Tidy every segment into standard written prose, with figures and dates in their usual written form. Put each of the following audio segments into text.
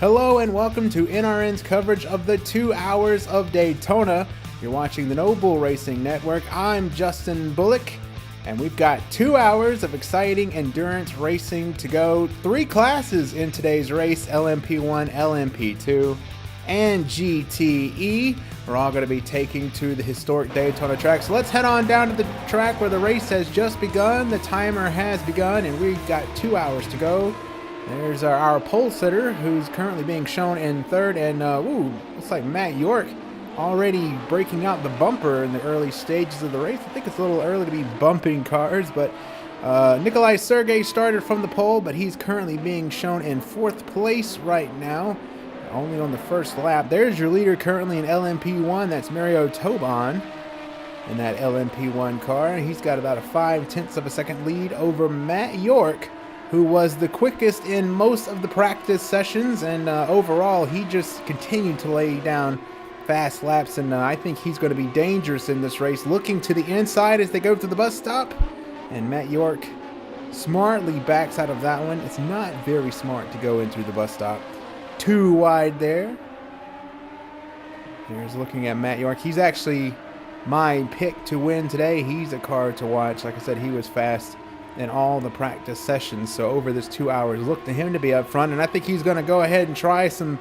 Hello and welcome to NRN's coverage of the 2 hours of Daytona. You're watching the No Bull Racing Network. I'm Justin Bullock, and we've got 2 hours of exciting endurance racing to go. 3 classes in today's race, LMP1, LMP2, and GTE. We're all going to be taking to the historic Daytona track. So let's head on down to the track where the race has just begun. The timer has begun, and we've got 2 hours to go. There's our pole sitter, who's currently being shown in third, and looks like Matt York already breaking out the bumper in the early stages of the race. I think it's a little early to be bumping cars, but Nikolai Sergey started from the pole, but he's currently being shown in 4th place right now, only on the first lap. There's your leader currently in LMP1, that's Mario Toban in that LMP1 car. He's got about a 0.5 of a second lead over Matt York, who was the quickest in most of the practice sessions, and overall he just continued to lay down fast laps, and I think he's going to be dangerous in this race. Looking to the inside as they go to the bus stop, and Matt York smartly backs out of that one. It's not very smart to go into the bus stop. Too wide there. Here's looking at Matt York. He's actually my pick to win today. He's a car to watch. Like I said, he was fast in all the practice sessions, so over this 2 hours, look to him to be up front, and I think he's going to go ahead and try to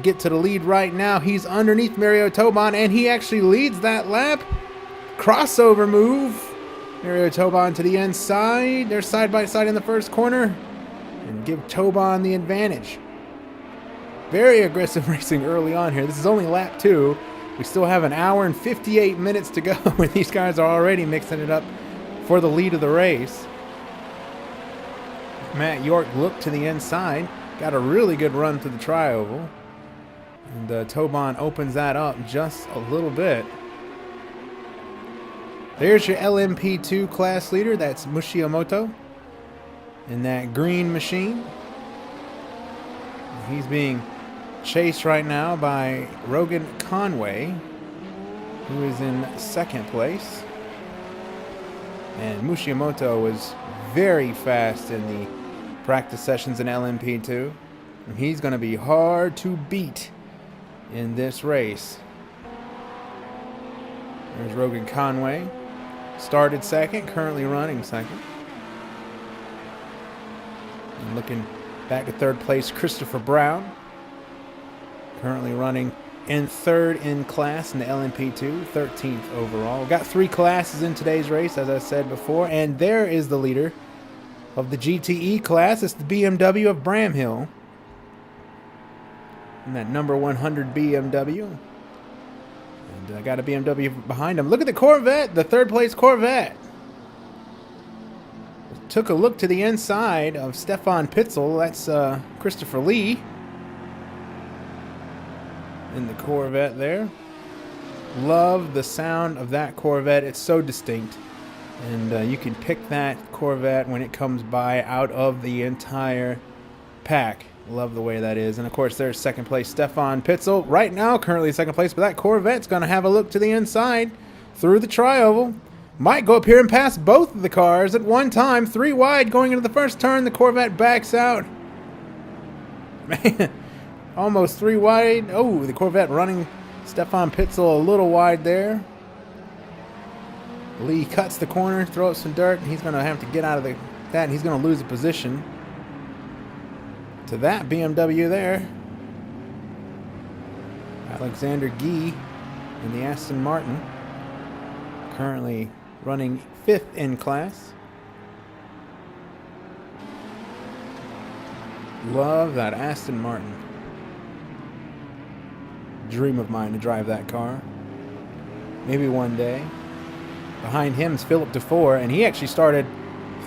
get to the lead right now. He's underneath Mario Toban, and he actually leads that lap. Crossover move. Mario Toban to the inside. They're side by side in the first corner, and give Toban the advantage. Very aggressive racing early on here. This is only lap 2. We still have an hour and 58 minutes to go, and these guys are already mixing it up for the lead of the race. Matt York looked to the inside, got a really good run to the tri-oval, and Toban opens that up just a little bit. There's your LMP2 class leader, that's Mushimoto, in that green machine. He's being chased right now by Rogan Conway, who is in 2nd place. And Mushimoto was very fast in the practice sessions in LMP2. And he's going to be hard to beat in this race. There's Rogan Conway. Started 2nd, currently running 2nd. And looking back at 3rd place, Christopher Brown. Currently running in 3rd in class in the LMP2, 13th overall. We've got 3 classes in today's race, as I said before, and there is the leader of the GTE class. It's the BMW of Bramhill, and that number 100 BMW. And I got a BMW behind him. Look at the Corvette, the 3rd place Corvette. Took a look to the inside of Stefan Pitzel. That's Christopher Lee in the Corvette there. Love the sound of that Corvette. It's so distinct. And you can pick that Corvette when it comes by out of the entire pack. Love the way that is. And of course, there's 2nd place Stefan Pitzel. Right now, currently 2nd place, but that Corvette's going to have a look to the inside through the tri-oval. Might go up here and pass both of the cars at one time. 3 wide going into the first turn. The Corvette backs out. Man, almost 3 wide. Oh, the Corvette running Stefan Pitzel a little wide there. Lee cuts the corner, throws some dirt, and he's going to have to get out of that, and he's going to lose a position to that BMW there. Alexander Gee in the Aston Martin, currently running 5th in class. Love that Aston Martin. Dream of mine to drive that car. Maybe one day. Behind him is Philip DeFore, and he actually started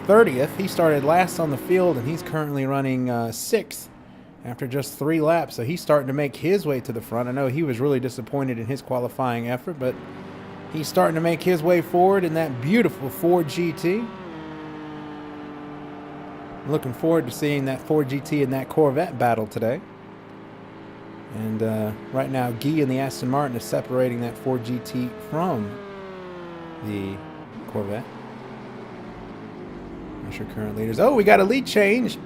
30th. He started last on the field, and he's currently running 6th after just 3 laps. So he's starting to make his way to the front. I know he was really disappointed in his qualifying effort, but he's starting to make his way forward in that beautiful Ford GT. I'm looking forward to seeing that Ford GT and that Corvette battle today. And right now, Guy and the Aston Martin is separating that Ford GT from the Corvette. That's your current leaders. Oh, we got a lead change.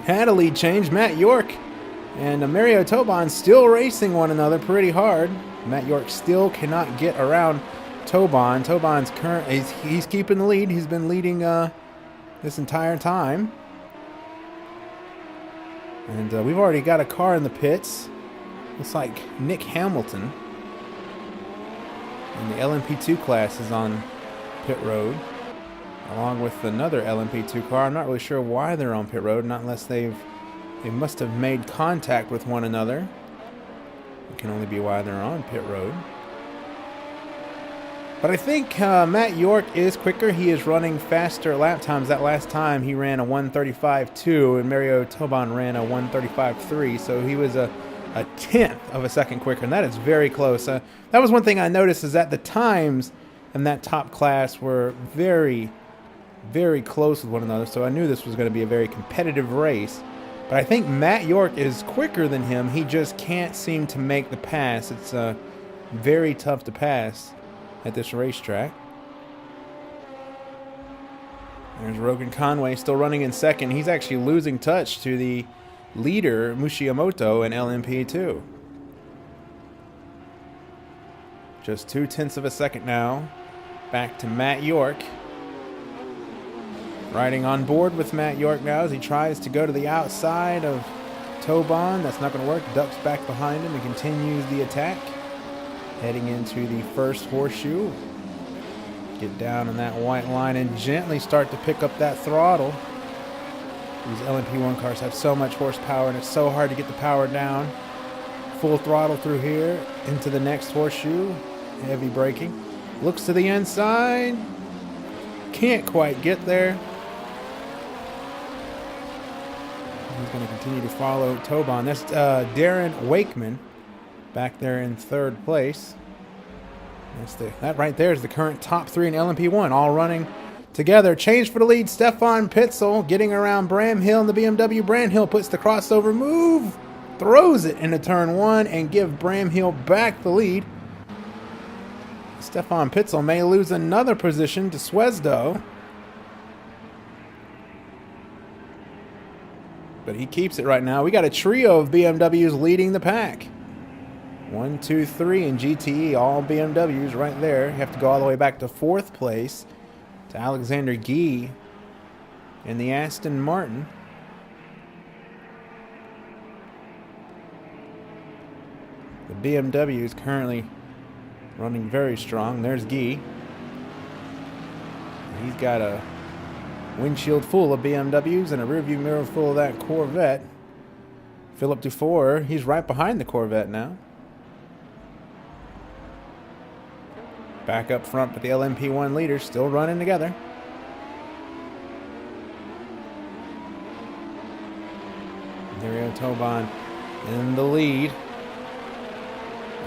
Had a lead change. Matt York And Mario Tobon still racing one another pretty hard. Matt York still cannot get around Tobon. Tobon's he's keeping the lead. He's been leading this entire time. And we've already got a car in the pits. Looks like Nick Hamilton. And the LMP2 class is on pit road, along with another LMP2 car. I'm not really sure why they're on pit road, not unless they must have made contact with one another. It can only be why they're on pit road. But I think Matt York is quicker. He is running faster lap times. That last time he ran a 1:35.2 and Mario Tobon ran a 1:35.3. So he was a tenth of a second quicker, and that is very close. That was one thing I noticed, is that the times in that top class were very, very close with one another. So I knew this was going to be a very competitive race. But I think Matt York is quicker than him. He just can't seem to make the pass. It's very tough to pass at this racetrack. There's Rogan Conway still running in second. He's actually losing touch to the leader, Mushimoto, in LMP2. Just 0.2 of a second now. Back to Matt York. Riding on board with Matt York now as he tries to go to the outside of Tobon. That's not going to work. Ducks back behind him and continues the attack. Heading into the first horseshoe. Get down on that white line and gently start to pick up that throttle. These LMP1 cars have so much horsepower and it's so hard to get the power down. Full throttle through here into the next horseshoe. Heavy braking. Looks to the inside. Can't quite get there. He's going to continue to follow Tobon. That's Darren Wakeman back there in third place. That right there is the current top three in LMP1, all running together. Change for the lead. Stefan Pitzel getting around Bramhill in the BMW. Bramhill puts the crossover move, throws it into turn one, and give Bramhill back the lead. Stefan Pitzel may lose another position to Swesdo, but he keeps it right now. We got a trio of BMWs leading the pack. 1, 2, 3 in GTE, all BMWs right there. You have to go all the way back to fourth place to Alexander Gee in the Aston Martin. The BMW is currently running very strong. There's Gee. He's got a windshield full of BMWs and a rearview mirror full of that Corvette. Philip Dufour, he's right behind the Corvette now. Back up front, but the LMP1 leaders still running together. Mario Tobon in the lead.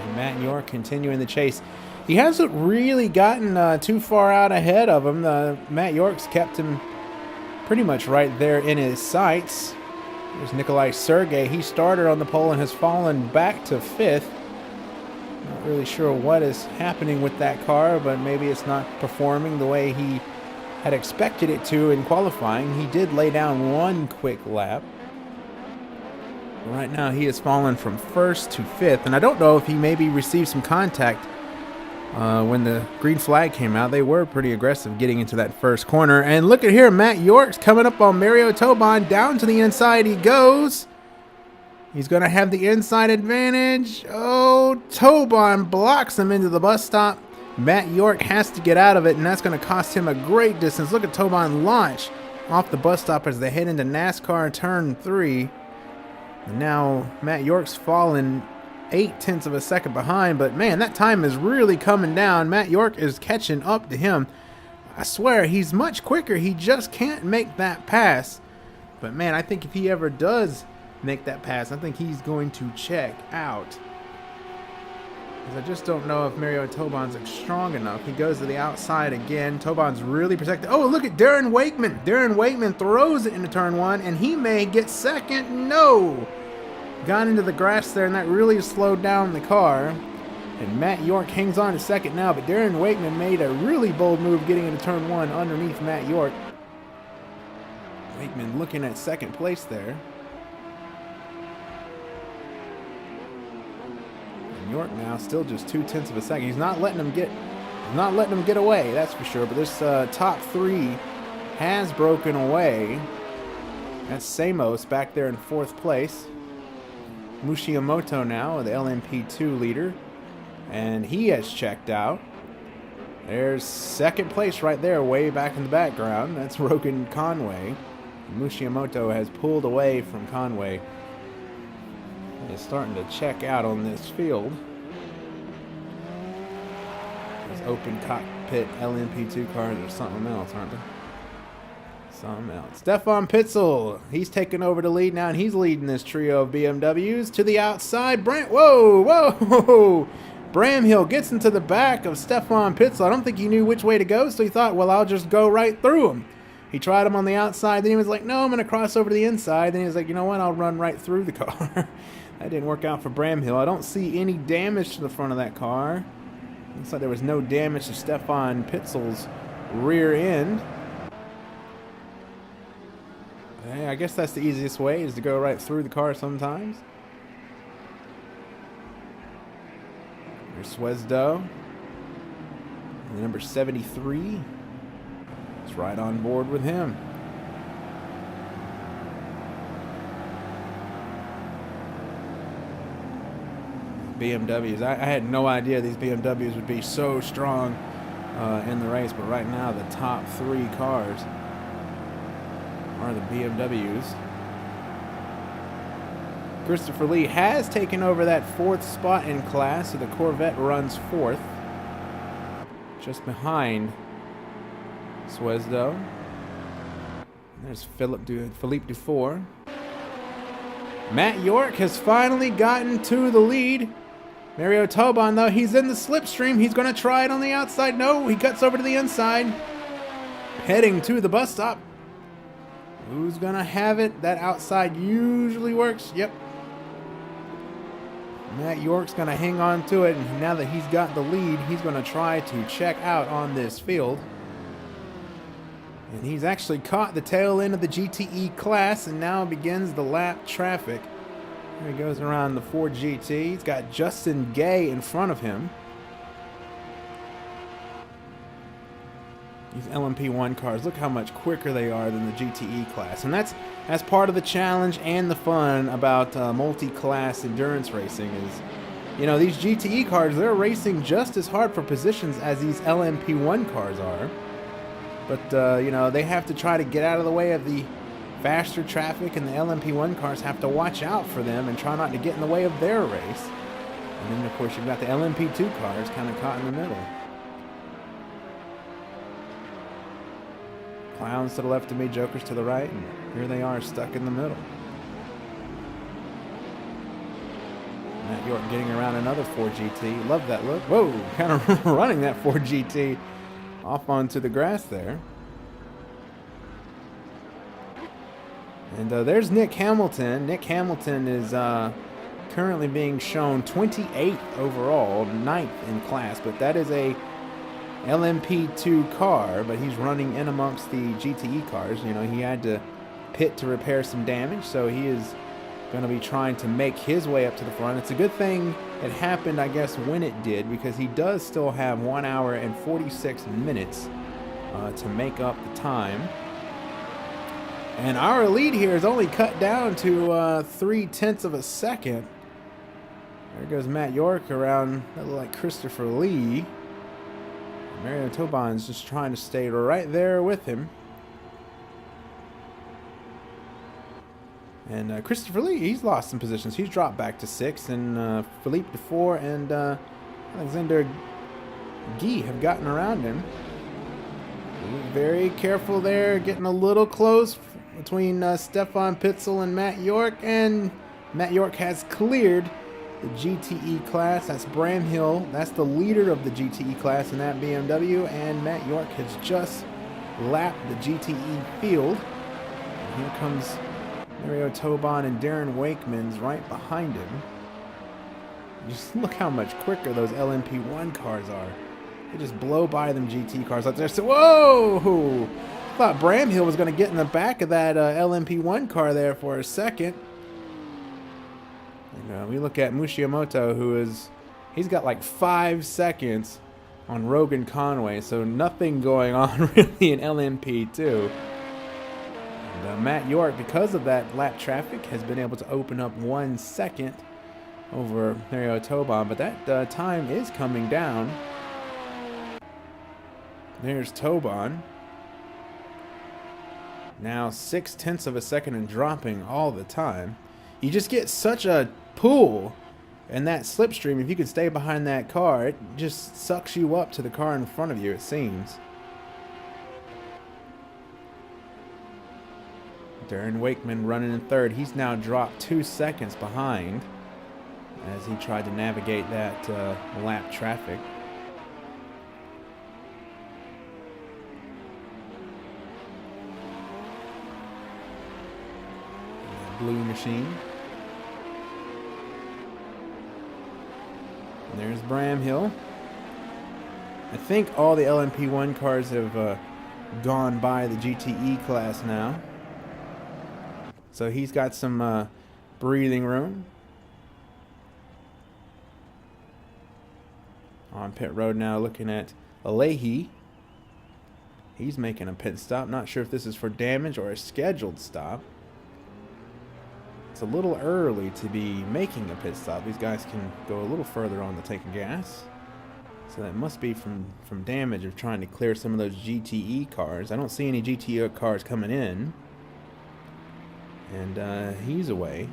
And Matt York continuing the chase. He hasn't really gotten too far out ahead of him. Matt York's kept him pretty much right there in his sights. There's Nikolai Sergey. He started on the pole and has fallen back to fifth. Not really sure what is happening with that car, but maybe it's not performing the way he had expected it to in qualifying. He did lay down one quick lap. Right now he has fallen from first to fifth, and I don't know if he maybe received some contact when the green flag came out. They were pretty aggressive getting into that first corner. And look at here, Matt York's coming up on Mario Tobon. Down to the inside he goes. He's going to have the inside advantage. Oh, Tobon blocks him into the bus stop. Matt York has to get out of it, and that's going to cost him a great distance. Look at Tobon launch off the bus stop as they head into NASCAR turn 3. And now Matt York's fallen 0.8 of a second behind, but man, that time is really coming down. Matt York is catching up to him. I swear, he's much quicker. He just can't make that pass. But man, I think if he ever does make that pass, I think he's going to check out. Because I just don't know if Mario Tobon's strong enough. He goes to the outside again. Tobon's really protected. Oh, look at Darren Wakeman. Darren Wakeman throws it into turn one, and he may get second. No! Got into the grass there, and that really slowed down the car. And Matt York hangs on to second now, but Darren Wakeman made a really bold move getting into turn one underneath Matt York. Wakeman looking at second place there. York now still just 0.2 of a second. He's not letting him get away, that's for sure. But this top three has broken away. That's Samos back there in 4th place. Mushimoto now, the LMP2 leader, and he has checked out. There's 2nd place right there, way back in the background. That's Rogan Conway. Mushimoto has pulled away from Conway. He's starting to check out on this field. These open cockpit LMP2 cars are something else, aren't they? Something else. Stefan Pitzel, he's taking over the lead now, and he's leading this trio of BMWs to the outside. Whoa! Bramhill gets into the back of Stefan Pitzel. I don't think he knew which way to go, so he thought, well, I'll just go right through him. He tried him on the outside, then he was like, no, I'm going to cross over to the inside. Then he was like, you know what, I'll run right through the car. That didn't work out for Bramhill. I don't see any damage to the front of that car. Looks like there was no damage to Stefan Pitzel's rear end. Hey, I guess that's the easiest way, is to go right through the car sometimes. There's Swesdo. And number 73. It's right on board with him. BMWs. I had no idea these BMWs would be so strong in the race, but right now the top 3 cars are the BMWs. Christopher Lee has taken over that 4th spot in class, so the Corvette runs 4th, just behind Swesdo. There's Philippe Dufour. Matt York has finally gotten to the lead. Mario Toban, though, he's in the slipstream. He's going to try it on the outside. No, he cuts over to the inside, heading to the bus stop. Who's going to have it? That outside usually works. Yep. Matt York's going to hang on to it, and now that he's got the lead, he's going to try to check out on this field. And he's actually caught the tail end of the GTE class, and now begins the lap traffic. Here he goes around the Ford GT. He's got Justin Gay in front of him. These LMP1 cars, look how much quicker they are than the GTE class. And that's part of the challenge and the fun about multi-class endurance racing is, you know, these GTE cars, they're racing just as hard for positions as these LMP1 cars are. But, you know, they have to try to get out of the way of the faster traffic, and the LMP1 cars have to watch out for them and try not to get in the way of their race. And then, of course, you've got the LMP2 cars kind of caught in the middle. Clowns to the left of me, jokers to the right, and here they are stuck in the middle. Matt York getting around another Ford GT. Love that look. Whoa, kind of running that Ford GT off onto the grass there. And there's Nick Hamilton. Nick Hamilton is currently being shown 28th overall, 9th in class, but that is a LMP2 car, but he's running in amongst the GTE cars. You know, he had to pit to repair some damage, so he is going to be trying to make his way up to the front. It's a good thing it happened, I guess, when it did, because he does still have 1 hour and 46 minutes to make up the time. And our lead here is only cut down to 0.3 of a second. There goes Matt York around, that look like Christopher Lee. Mario Toban's just trying to stay right there with him. And Christopher Lee, he's lost some positions. He's dropped back to 6th, and Philippe Dufour and Alexander Guy have gotten around him. Very careful there, getting a little close between Stefan Pitzel and Matt York, and Matt York has cleared the GTE class. That's Bramhill. That's the leader of the GTE class in that BMW, and Matt York has just lapped the GTE field. And here comes Mario Toban and Darren Wakeman's right behind him. Just look how much quicker those LMP1 cars are. They just blow by them GT cars out there. So, whoa! I thought Bramhill was going to get in the back of that LMP1 car there for a second. And we look at Mushimoto, who is He's got like 5 seconds on Rogan Conway, so nothing going on really in LMP2. And, Matt York, because of that lap traffic, has been able to open up 1 second over Mario Tobon, but that time is coming down. There's Tobon. Now 0.6 of a second and dropping all the time. You just get such a pull in that slipstream. If you can stay behind that car, it just sucks you up to the car in front of you, it seems. Darren Wakeman running in third. He's now dropped 2 seconds behind as he tried to navigate that lap traffic. Blue machine. And there's Bramhill. I think all the LMP1 cars have gone by the GTE class now. So he's got some breathing room. On pit road now, looking at Alehi. He's making a pit stop. Not sure if this is for damage or a scheduled stop. It's a little early to be making a pit stop. These guys can go a little further on the tank of gas. So that must be from damage of trying to clear some of those GTE cars. I don't see any GTE cars coming in. And he's away.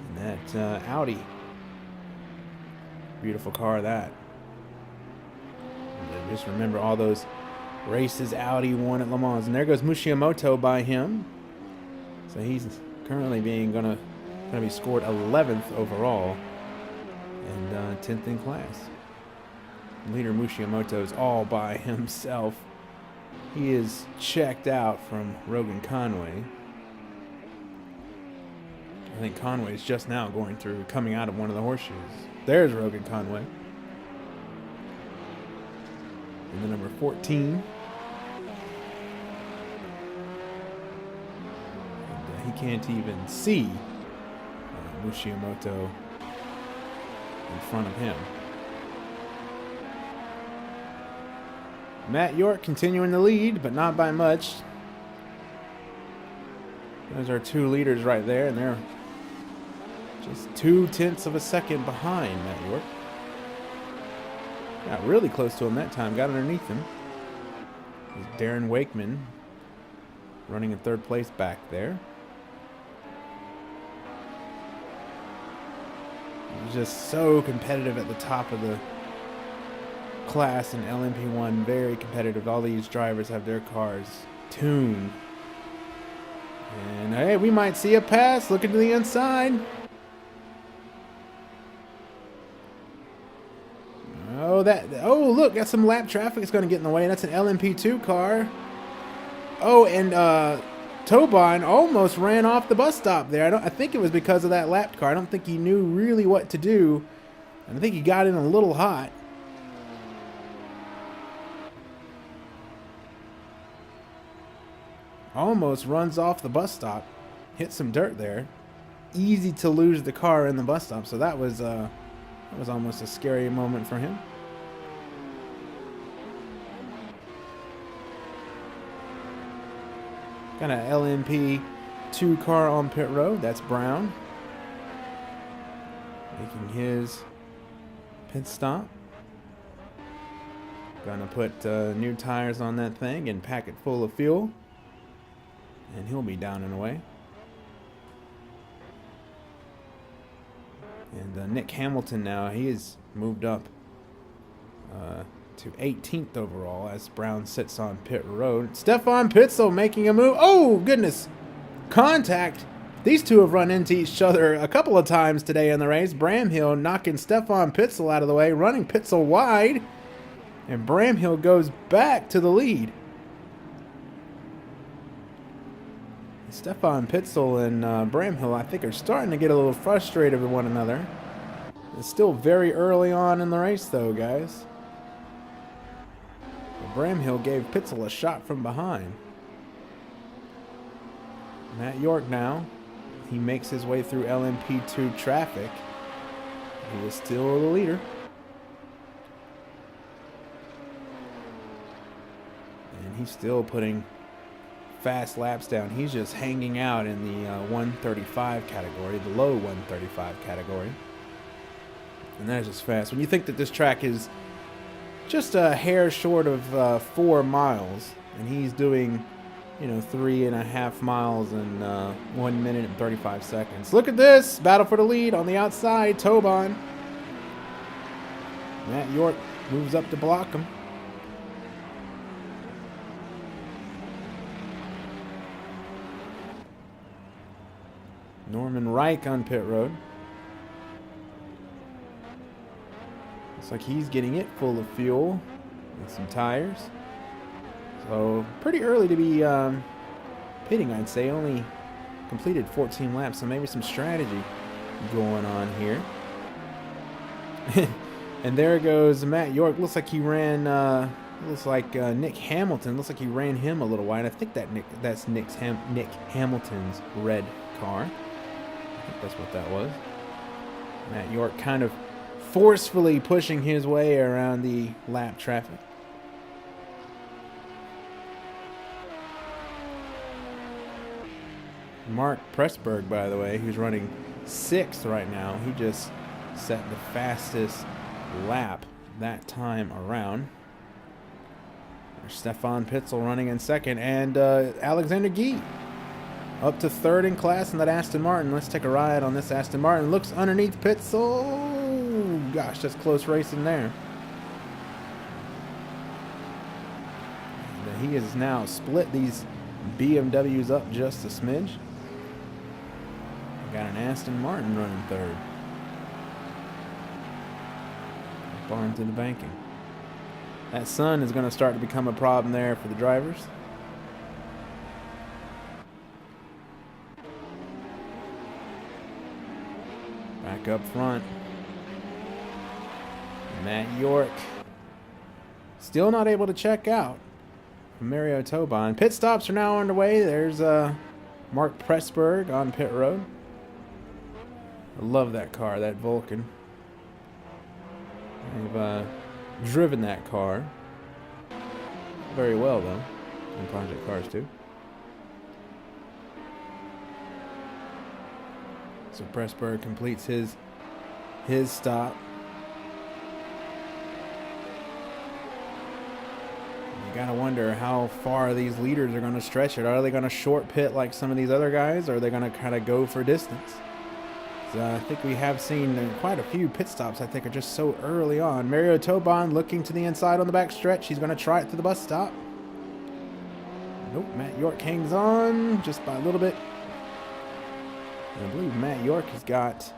And that Audi. Beautiful car, that. And just remember all those races Audi won at Le Mans. And there goes Mushimoto by him. So he's currently gonna be scored 11th overall and 10th in class. Leader Mushimoto is all by himself. He is checked out from Rogan Conway. I think Conway is just now coming out of one of the horseshoes. There's Rogan Conway. And the number 14. He can't even see Mushimoto in front of him. Matt York continuing the lead, but not by much. Those are two leaders right there, and they're just 0.2 of a second behind Matt York. Got really close to him that time, got underneath him. There's Darren Wakeman running in third place back there. It was just so competitive at the top of the class in LMP1. Very competitive. All these drivers have their cars tuned. And hey, we might see a pass. Looking to the inside. Oh, look, got some lap traffic. It's going to get in the way. That's an LMP2 car. Oh, and Tobon almost ran off the bus stop there. I think it was because of that lap car. I don't think he knew really what to do. I think he got in a little hot. Almost runs off the bus stop. Hit some dirt there. Easy to lose the car in the bus stop. So that was almost a scary moment for him. Got an LMP2 car on pit road. That's Brown. Making his pit stop. Gonna put new tires on that thing and pack it full of fuel. And he'll be down and away. And Nick Hamilton now, he has moved up to 18th overall as Brown sits on pit road. Stefan Pitzel making a move. Oh, goodness. Contact. These two have run into each other a couple of times today in the race. Bramhill knocking Stefan Pitzel out of the way, running Pitzel wide. And Bramhill goes back to the lead. Stefan Pitzel and Bramhill, I think, are starting to get a little frustrated with one another. It's still very early on in the race, though, guys. Bramhill gave Pitzel a shot from behind. Matt York now. He makes his way through LMP2 traffic. he is still the leader. And he's still putting fast laps down. He's just hanging out in the 135 category, the low 135 category. And that is just fast. When you think that this track is just a hair short of 4 miles, and he's doing, 3.5 miles in 1 minute and 35 seconds. Look at this battle for the lead on the outside. Tobon. Matt York moves up to block him. Norman Reich on pit road. Looks like he's getting it full of fuel and some tires. So pretty early to be pitting, I'd say. Only completed 14 laps, so maybe some strategy going on here. And there goes Matt York. Looks like he ran. Looks like Nick Hamilton. Looks like he ran him a little wide. I think that's Nick Hamilton's red car. I think that's what that was. Matt York kind of forcefully pushing his way around the lap traffic. Mark Pressburg, by the way, who's running 6th right now, he just set the fastest lap that time around. There's Stefan Pitzel running in 2nd, and Alexander Gee up to 3rd in class in that Aston Martin. Let's take a ride on this Aston Martin. Looks underneath Pitzel. Gosh, that's close racing there. And he has now split these BMWs up just a smidge. Got an Aston Martin running 3rd. Far into the banking. That sun is going to start to become a problem there for the drivers. Back up front. Matt York still not able to check out from Mario Tobon. Pit stops are now underway. There's Mark Pressburg on pit road. I love that car, that Vulcan. I've driven that car very well, though, in Project Cars 2. So Pressburg completes his stop. You gotta wonder how far these leaders are going to stretch it. Are they going to short pit like some of these other guys, or are they going to kind of go for distance? I think we have seen quite a few pit stops, I think, are just so early on. Mario Tobon looking to the inside on the back stretch. He's going to try it to the bus stop. Nope, Matt York hangs on just by a little bit. And I believe Matt York has got...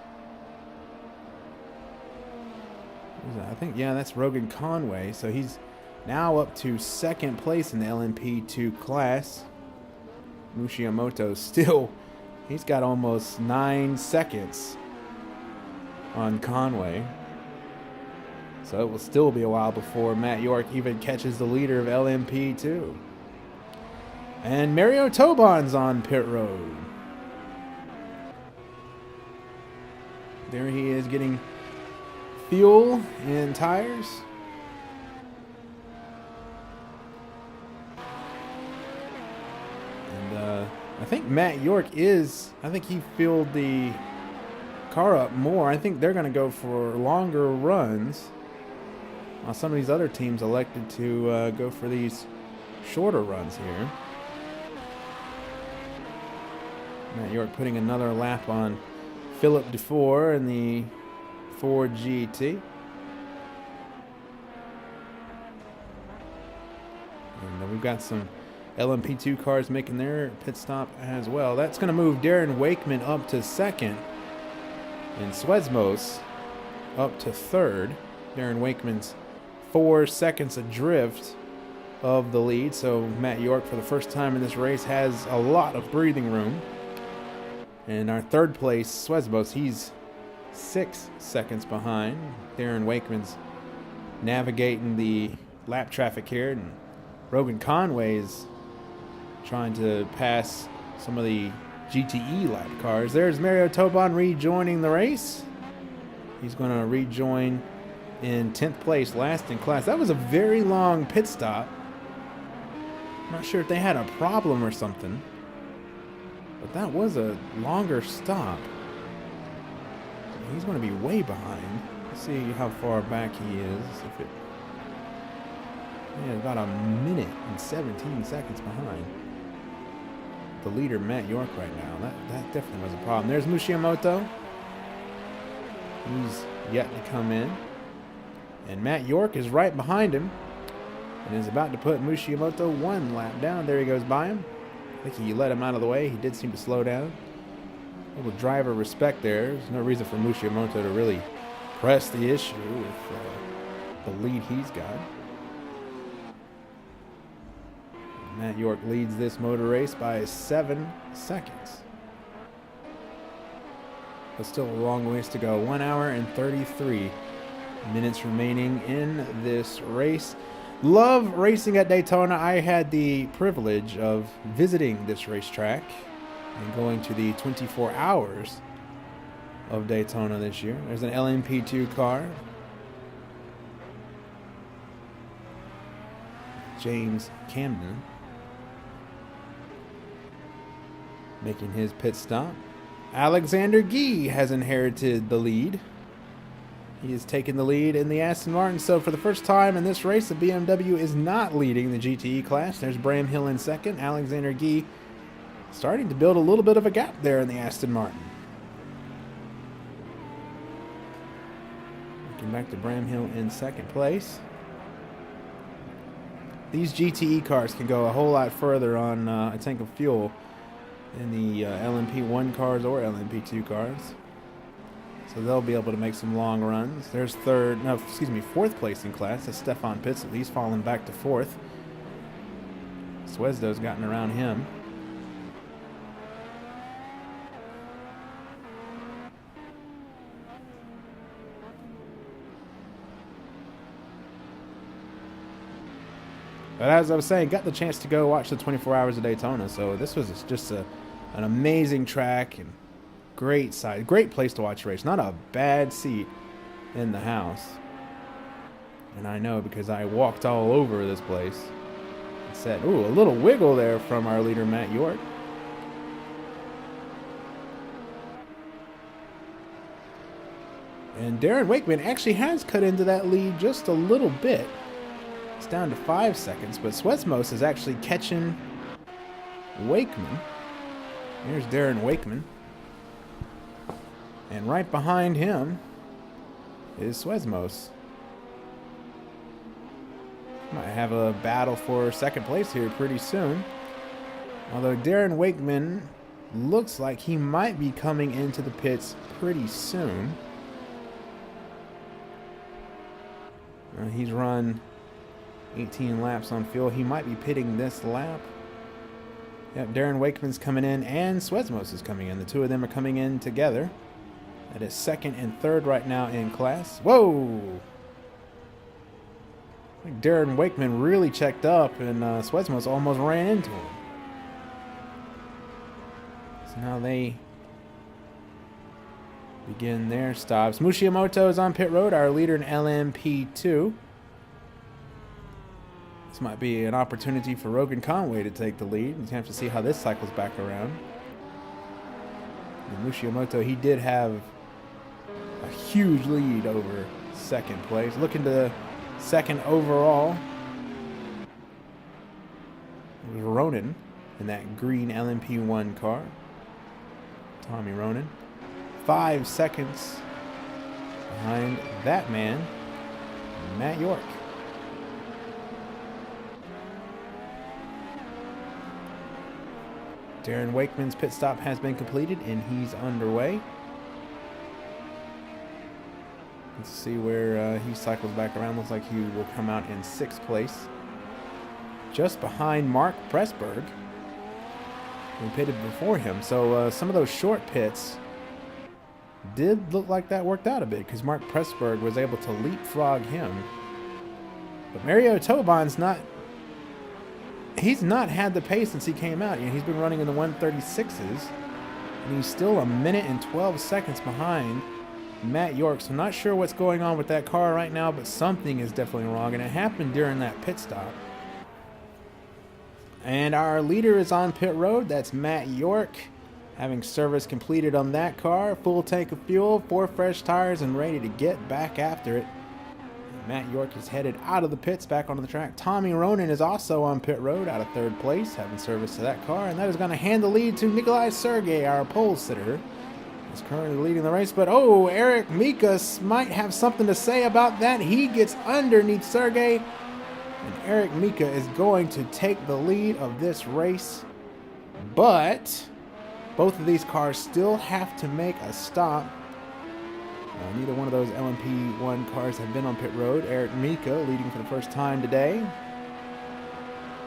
I think, yeah, that's Rogan Conway. So he's now up to 2nd place in the LMP2 class. Mushiamoto still... He's got almost 9 seconds on Conway. So it will still be a while before Matt York even catches the leader of LMP2. And Mario Tobon's on pit road. There he is getting fuel and tires. And I think Matt York I think he filled the car up more. I think they're going to go for longer runs, while some of these other teams elected to go for these shorter runs here. Matt York putting another lap on Philip Dufour in the Ford GT. And we've got some LMP2 cars making their pit stop as well. That's going to move Darren Wakeman up to 2nd, and Swesmos up to 3rd. Darren Wakeman's 4 seconds adrift of the lead, so Matt York, for the first time in this race, has a lot of breathing room. And our 3rd place, Swesmos, he's 6 seconds behind. Darren Wakeman's navigating the lap traffic here, and Rogan Conway is trying to pass some of the GTE lap cars. There's Mario Tobon rejoining the race. He's going to rejoin in 10th place, last in class. That was a very long pit stop. I'm not sure if they had a problem or something, but that was a longer stop. He's going to be way behind. Let's see how far back he is. Yeah, about a minute and 17 seconds behind the leader, Matt York, right now. That definitely was a problem. There's Mushimoto. He's yet to come in. And Matt York is right behind him and is about to put Mushimoto one lap down. There he goes by him. I think he let him out of the way. He did seem to slow down. A little driver respect there. There's no reason for Mushimoto to really press the issue with the lead he's got. Matt York leads this motor race by 7 seconds. But still a long ways to go. 1 hour and 33 minutes remaining in this race. Love racing at Daytona. I had the privilege of visiting this racetrack and going to the 24 hours of Daytona this year. There's an LMP2 car. James Camden making his pit stop. Alexander Gee has inherited the lead. He has taken the lead in the Aston Martin. So for the first time in this race, the BMW is not leading the GTE class. There's Bram Hill in second. Alexander Gee starting to build a little bit of a gap there in the Aston Martin. Looking back to Bram Hill in second place. These GTE cars can go a whole lot further on a tank of fuel than the LMP1 cars or LMP2 cars. So they'll be able to make some long runs. There's fourth place in class. That's Stefan Pitzel. He's fallen back to fourth. Suezdo's gotten around him. But as I was saying, got the chance to go watch the 24 Hours of Daytona. So this was just an amazing track and great side, great place to watch a race. Not a bad seat in the house. And I know because I walked all over this place. And said, ooh, a little wiggle there from our leader, Matt York. And Darren Wakeman actually has cut into that lead just a little bit. It's down to 5 seconds, but Swetsmos is actually catching Wakeman. Here's Darren Wakeman. And right behind him is Swetsmos. Might have a battle for second place here pretty soon. Although Darren Wakeman looks like he might be coming into the pits pretty soon. He's run 18 laps on fuel. He might be pitting this lap. Yep, Darren Wakeman's coming in and Swetsmos is coming in. The two of them are coming in together. That is second and third right now in class. Whoa! I think Darren Wakeman really checked up and Swetsmos almost ran into him. So now they begin their stops. Mushimoto is on pit road, our leader in LMP2. This might be an opportunity for Rogan Conway to take the lead. You have to see how this cycles back around. And Mushimoto, he did have a huge lead over second place. Looking to second overall. It was Ronan in that green LMP1 car. Tommy Ronan. 5 seconds behind that man, Matt York. Darren Wakeman's pit stop has been completed and he's underway. Let's see where he cycles back around. Looks like he will come out in 6th place. Just behind Mark Pressburg, who pitted before him. So some of those short pits did look like that worked out a bit because Mark Pressburg was able to leapfrog him. But Mario Tobon's not... He's not had the pace since he came out. He's been running in the 136s. And he's still a minute and 12 seconds behind Matt York. So I'm not sure what's going on with that car right now, but something is definitely wrong, and it happened during that pit stop. And our leader is on pit road. That's Matt York, having service completed on that car. Full tank of fuel, 4 fresh tires, and ready to get back after it. Matt York is headed out of the pits back onto the track. Tommy Ronan is also on pit road out of 3rd place, having service to that car. And that is going to hand the lead to Nikolai Sergey, our pole sitter. He's currently leading the race. But, oh, Eric Mikas might have something to say about that. He gets underneath Sergey. And Eric Mika is going to take the lead of this race. But both of these cars still have to make a stop. Neither one of those LMP1 cars have been on pit road. Eric Mika leading for the first time today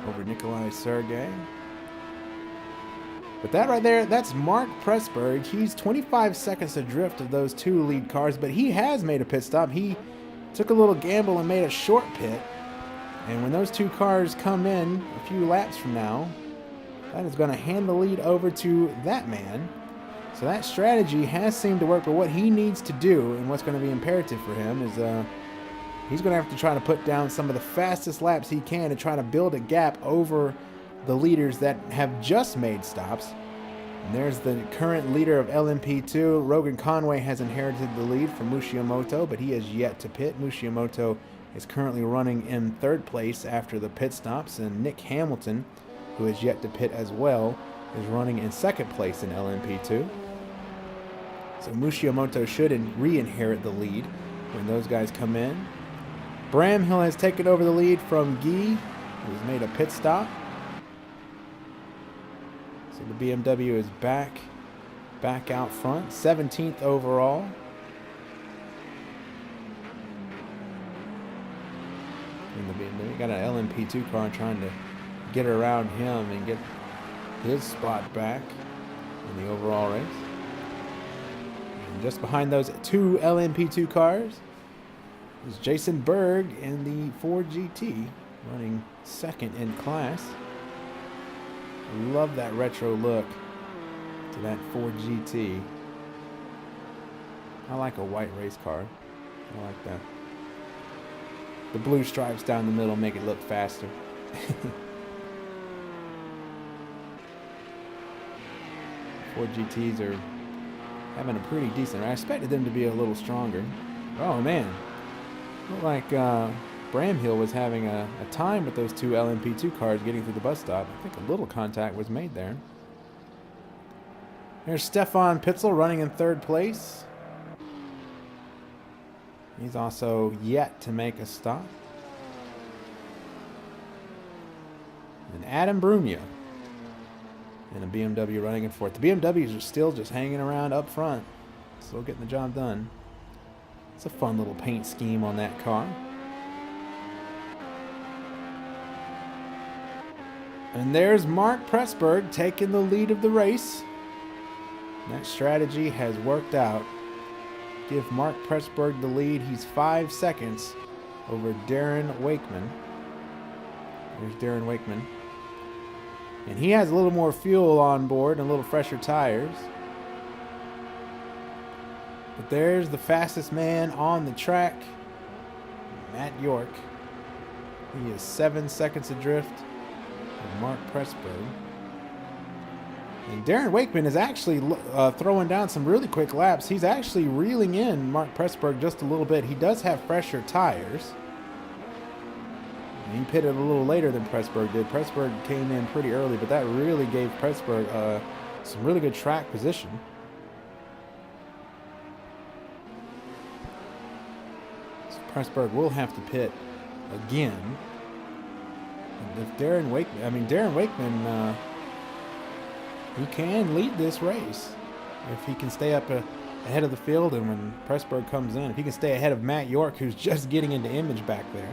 over Nikolai Sergey. But that right there, that's Mark Pressburg. He's 25 seconds adrift of those 2 lead cars, but he has made a pit stop. He took a little gamble and made a short pit. And when those 2 cars come in a few laps from now, that is going to hand the lead over to that man. So that strategy has seemed to work, but what he needs to do and what's going to be imperative for him is he's going to have to try to put down some of the fastest laps he can to try to build a gap over the leaders that have just made stops. And there's the current leader of LMP2. Rogan Conway has inherited the lead from Mushimoto, but he has yet to pit. Mushimoto is currently running in 3rd place after the pit stops, and Nick Hamilton, who has yet to pit as well, is running in 2nd place in LMP2. So Mushimoto should re-inherit the lead when those guys come in. Bramhill has taken over the lead from Guy, who's made a pit stop. So the BMW is back out front, 17th overall. In the BMW, got an LMP2 car trying to get around him and get his spot back in the overall race. And just behind those 2 LMP2 cars is Jason Berg in the Ford GT, running 2nd in class. Love that retro look to that Ford GT. I like a white race car. I like that. The blue stripes down the middle make it look faster. Ford GTs are having a pretty decent. I expected them to be a little stronger. Oh man, looked like Bramhill was having a time with those 2 LMP2 cars getting through the bus stop. I think a little contact was made there. There's Stefan Pitzel running in 3rd place. He's also yet to make a stop. And Adam Brumia in a BMW running in 4th. The BMWs are still just hanging around up front, still getting the job done. It's a fun little paint scheme on that car. And there's Mark Pressburg taking the lead of the race. That strategy has worked out. Give Mark Pressburg the lead. He's 5 seconds over Darren Wakeman. There's Darren Wakeman. And he has a little more fuel on board and a little fresher tires. But there's the fastest man on the track, Matt York. He is 7 seconds adrift of Mark Pressburg. And Darren Wakeman is actually throwing down some really quick laps. He's actually reeling in Mark Pressburg just a little bit. He does have fresher tires. He pitted a little later than Pressburg did. Pressburg came in pretty early, but that really gave Pressburg some really good track position. So Pressburg will have to pit again. And if Darren Wakeman, he can lead this race if he can stay up ahead of the field, and when Pressburg comes in, if he can stay ahead of Matt York, who's just getting into image back there.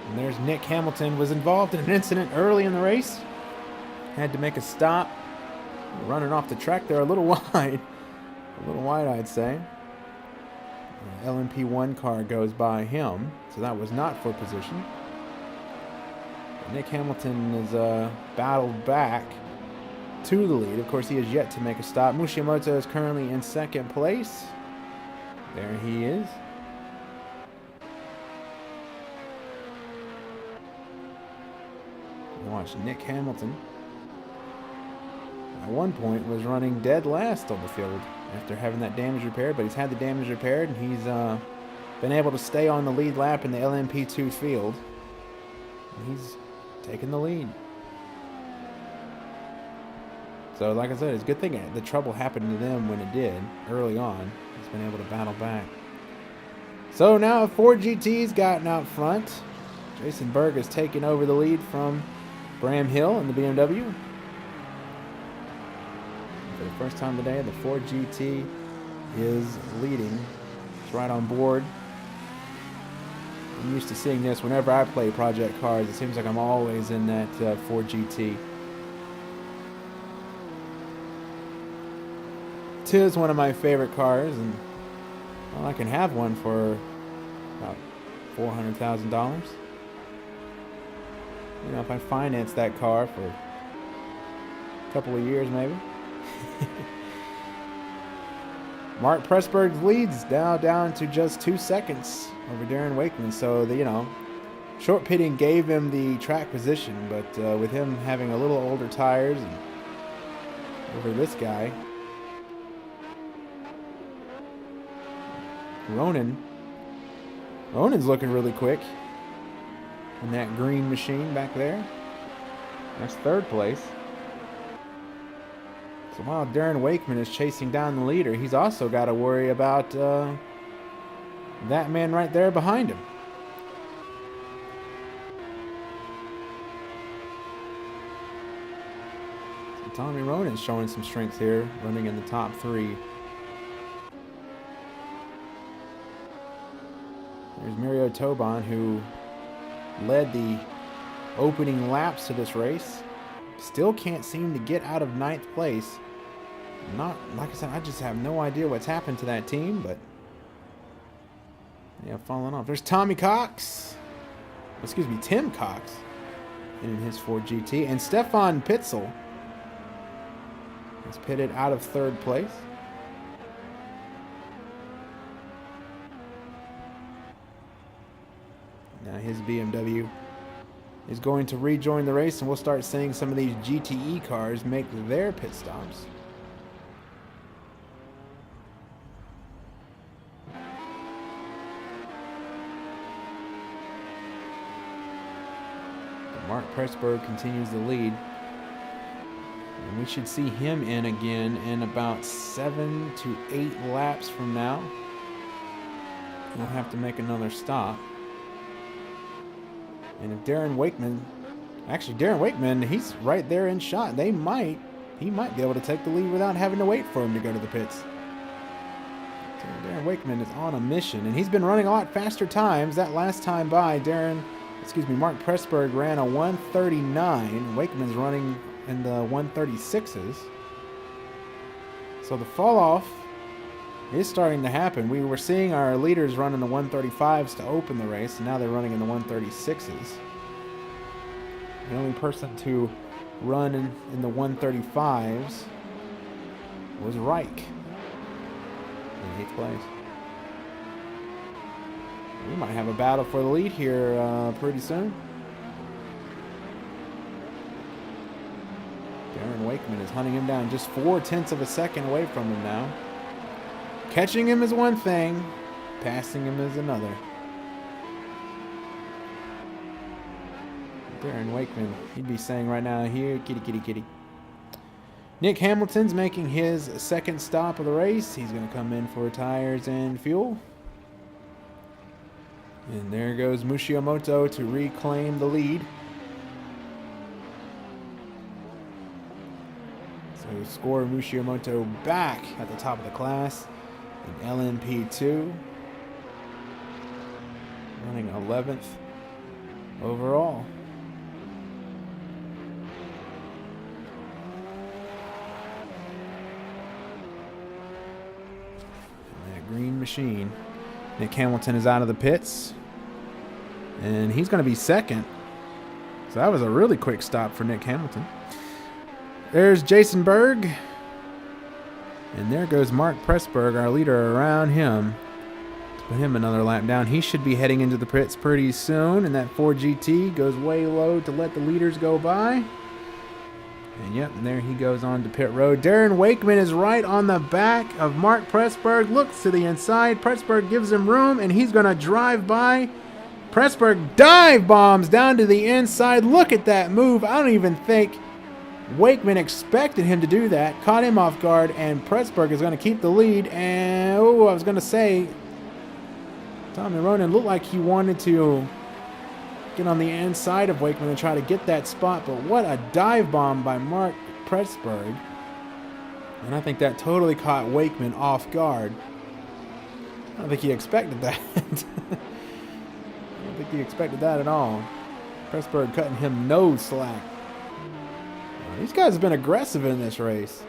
And there's Nick Hamilton, was involved in an incident early in the race. Had to make a stop. Running off the track there a little wide. I'd say. LMP1 car goes by him, so that was not for position. Nick Hamilton is battled back to the lead. Of course, he has yet to make a stop. Mushimoto is currently in 2nd place. There he is. Watch Nick Hamilton. At one point was running dead last on the field after having that damage repaired, but he's had the damage repaired and he's been able to stay on the lead lap in the LMP2 field. And he's taking the lead. So like I said, it's a good thing the trouble happened to them when it did early on. He's been able to battle back. So now Ford GT's gotten out front. Jason Berg has taken over the lead from Bram Hill in the BMW. For the first time today, the Ford GT is leading. It's right on board. I'm used to seeing this whenever I play Project Cars. It seems like I'm always in that Ford GT. It is one of my favorite cars, and well, I can have one for about $400,000. You know, if I finance that car for a couple of years, maybe. Mark Pressburg leads now down to just 2 seconds over Darren Wakeman. So, short pitting gave him the track position, but with him having a little older tires and over this guy, Ronan's looking really quick in that green machine back there. That's third place. So while Darren Wakeman is chasing down the leader, he's also got to worry about that man right there behind him. So Tommy Ronan's showing some strength here, running in the top 3. There's Mario Toban, who led the opening laps to this race. Still can't seem to get out of 9th place. Not, like I said, I just have no idea what's happened to that team, but yeah, falling off. There's Tim Cox in his Ford GT, and Stefan Pitzel is pitted out of 3rd place. Now his BMW is going to rejoin the race, and we'll start seeing some of these GTE cars make their pit stops. But Mark Pressburg continues the lead, and we should see him in again in about 7 to 8 laps from now. He'll have to make another stop. And if Darren Wakeman, he's right there in shot. He might be able to take the lead without having to wait for him to go to the pits. So Darren Wakeman is on a mission, and he's been running a lot faster times. That last time by, Mark Pressburg ran a 1:39. Wakeman's running in the 1:36s. So the fall off is starting to happen. We were seeing our leaders running the 1:35s to open the race, and now they're running in the 1:36s. The only person to run in the 1:35s was Reich in 8th place. We might have a battle for the lead here pretty soon. Darren Wakeman is hunting him down, just 0.4 of a second away from him now. Catching him is one thing, passing him is another. Darren Wakeman, he'd be saying right now, here, kitty, kitty, kitty. Nick Hamilton's making his 2nd stop of the race. He's going to come in for tires and fuel. And there goes Mushimoto to reclaim the lead. So score Mushimoto back at the top of the class. In LMP2, running 11th overall. And that green machine. Nick Hamilton is out of the pits, and he's going to be 2nd. So that was a really quick stop for Nick Hamilton. There's Jason Berg. And there goes Mark Pressburg, our leader, around him. Put him another lap down. He should be heading into the pits pretty soon. And that Ford GT goes way low to let the leaders go by. And yep, and there he goes on to pit road. Darren Wakeman is right on the back of Mark Pressburg. Looks to the inside. Pressburg gives him room, and he's going to drive by. Pressburg dive bombs down to the inside. Look at that move. I don't even think Wakeman expected him to do that. Caught him off guard, and Pressburg is going to keep the lead. And, I was going to say, Tommy Ronan looked like he wanted to get on the inside of Wakeman and try to get that spot, but what a dive bomb by Mark Pressburg. And I think that totally caught Wakeman off guard. I don't think he expected that. I don't think he expected that at all. Pressburg cutting him no slack. These guys have been aggressive in this race.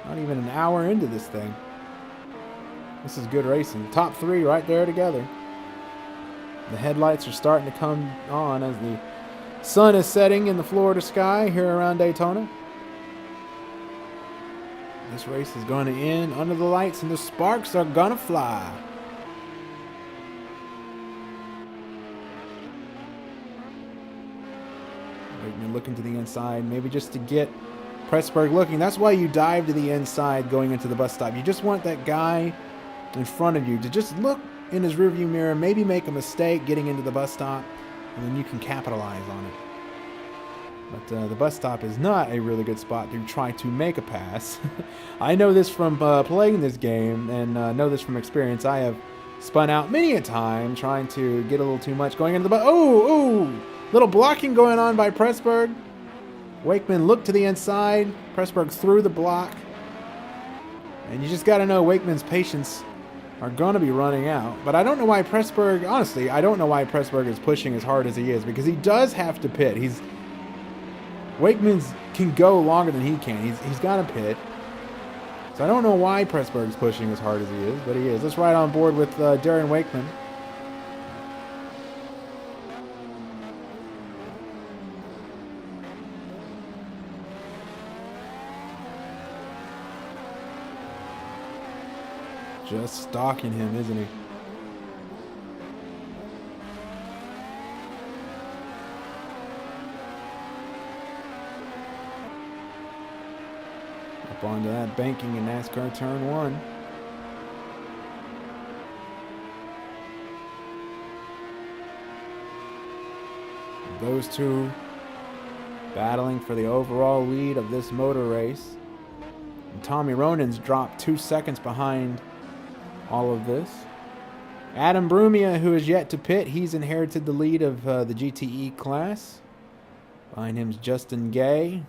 Not even an hour into this thing. This is good racing. Top three right there together. The headlights are starting to come on as the sun is setting in the Florida sky here around Daytona. This race is going to end under the lights and the sparks are going to fly. Wakeman looking to the inside, maybe just to get Pressburg looking. That's why you dive to the inside going into the bus stop. You just want that guy in front of you to just look in his rearview mirror, maybe make a mistake getting into the bus stop, and then you can capitalize on it. But the bus stop is not a really good spot to try to make a pass. I know this from playing this game, and know this from experience. I have spun out many a time trying to get a little too much going into the bus. Oh, little blocking going on by Pressburg. Wakeman looked to the inside. Pressburg threw the block. And you just got to know Wakeman's patience are going to be running out. But I don't know why Pressburg, honestly, I don't know why Pressburg is pushing as hard as he is, because he does have to pit. Wakeman's can go longer than he can. He's got to pit. So I don't know why Pressburg's pushing as hard as he is, but he is. Let's ride on board with Darren Wakeman. Just stalking him, isn't he? Up onto that banking in NASCAR turn one. Those two battling for the overall lead of this motor race. And Tommy Ronan's dropped 2 seconds behind all of this. Adam Brumia, who is yet to pit, he's inherited the lead of the GTE class. Behind him is Justin Gay.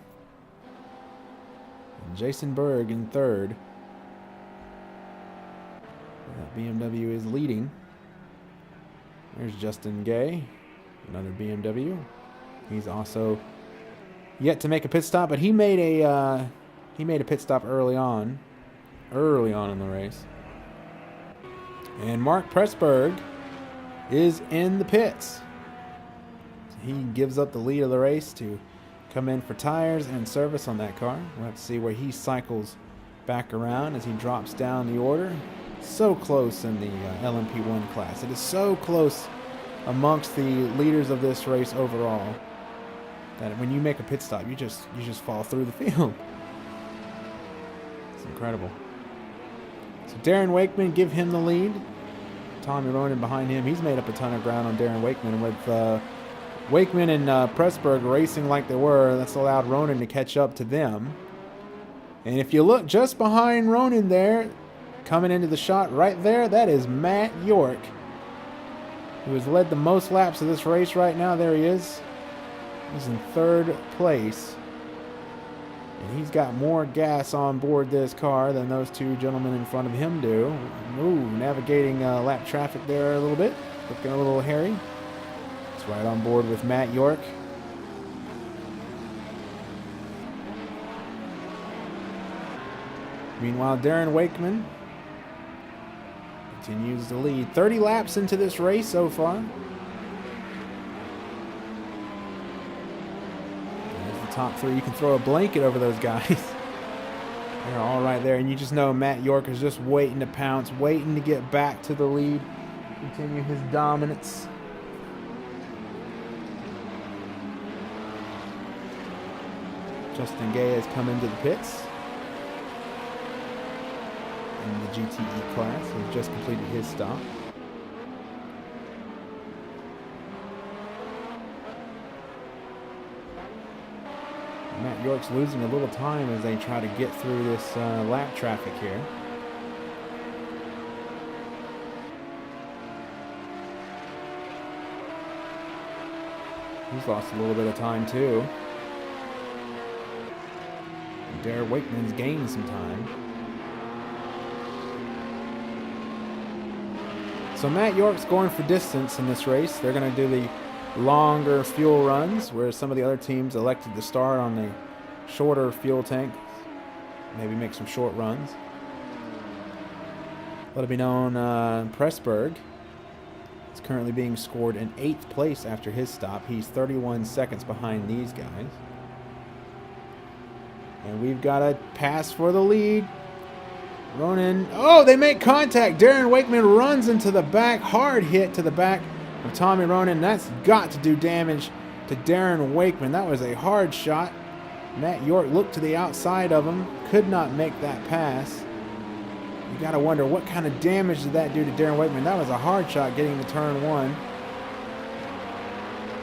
And Jason Berg in third. That BMW is leading. There's Justin Gay, another BMW. He's also yet to make a pit stop, but he made a pit stop early on in the race. And Mark Pressburg is in the pits. He gives up the lead of the race to come in for tires and service on that car. We'll have to see where he cycles back around as he drops down the order. So close in the LMP1 class. It is so close amongst the leaders of this race overall that when you make a pit stop, you just fall through the field. It's incredible. So Darren Wakeman, give him the lead. Tommy Ronan behind him. He's made up a ton of ground on Darren Wakeman. And with Wakeman and Pressburg racing like they were, that's allowed Ronan to catch up to them. And if you look just behind Ronan there, coming into the shot right there, that is Matt York, who has led the most laps of this race right now. There he is. He's in third place. And he's got more gas on board this car than those two gentlemen in front of him do. Ooh, navigating lap traffic there a little bit. Looking a little hairy. It's right on board with Matt York. Meanwhile, Darren Wakeman continues to lead. 30 laps into this race so far. Top three. You can throw a blanket over those guys. They're all right there, and you just know Matt York is just waiting to pounce, waiting to get back to the lead, continue his dominance. Justin Gay has come into the pits in the GTE class. He's just completed his stop. Matt York's losing a little time as they try to get through this lap traffic here. He's lost a little bit of time too. And Derek Wakeman's gained some time. So Matt York's going for distance in this race. They're going to do the longer fuel runs, where some of the other teams elected to start on the shorter fuel tank, maybe make some short runs. Let it be known, Pressburg is currently being scored in 8th place after his stop. He's 31 seconds behind these guys. And we've got a pass for the lead. Ronan, oh, they make contact. Darren Wakeman runs into the back, hard hit to the back of Tommy Ronan. That's got to do damage to Darren Wakeman. That was a hard shot. Matt York looked to the outside of him, could not make that pass. You got to wonder what kind of damage did that do to Darren Wakeman. That was a hard shot getting to turn 1.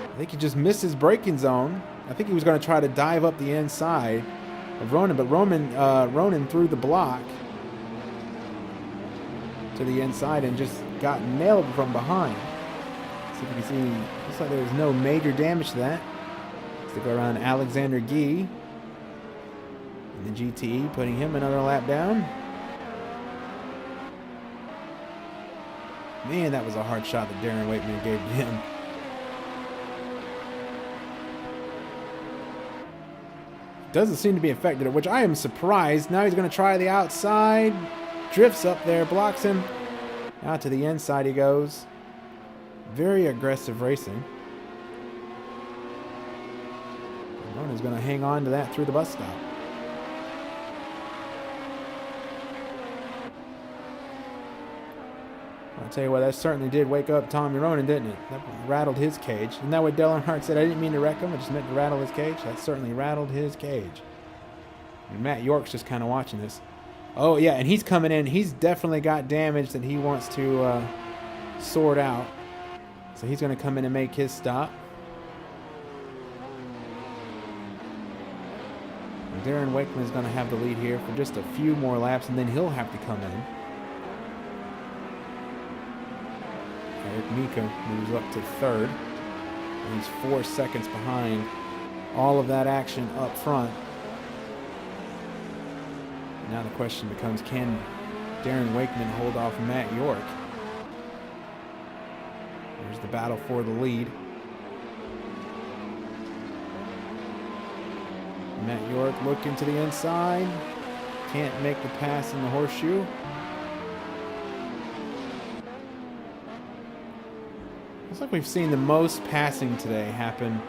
I think he just missed his braking zone. I think he was going to try to dive up the inside of Ronan, but Ronan threw the block to the inside and just got nailed from behind. See if you can see, looks like there was no major damage to that. Let's go around Alexander Gee in the GTE, putting him another lap down. Man, that was a hard shot that Darren Wakeman gave to him. Doesn't seem to be affected, which I am surprised. Now he's going to try the outside. Drifts up there, blocks him. Out to the inside he goes. Very aggressive racing. Ronan's going to hang on to that through the bus stop. I'll tell you what, that certainly did wake up Tommy Ronan, didn't it? That rattled his cage. Isn't that what Dale Earnhardt said? I didn't mean to wreck him, I just meant to rattle his cage. That certainly rattled his cage. And Matt York's just kind of watching this. Oh, yeah, and he's coming in. He's definitely got damage that he wants to sort out. So he's going to come in and make his stop. And Darren Wakeman is going to have the lead here for just a few more laps, and then he'll have to come in. Eric Mika moves up to 3rd. And he's 4 seconds behind all of that action up front. Now the question becomes, can Darren Wakeman hold off Matt York? There's the battle for the lead. Matt York looking to the inside. Can't make the pass in the horseshoe. Looks like we've seen the most passing today happen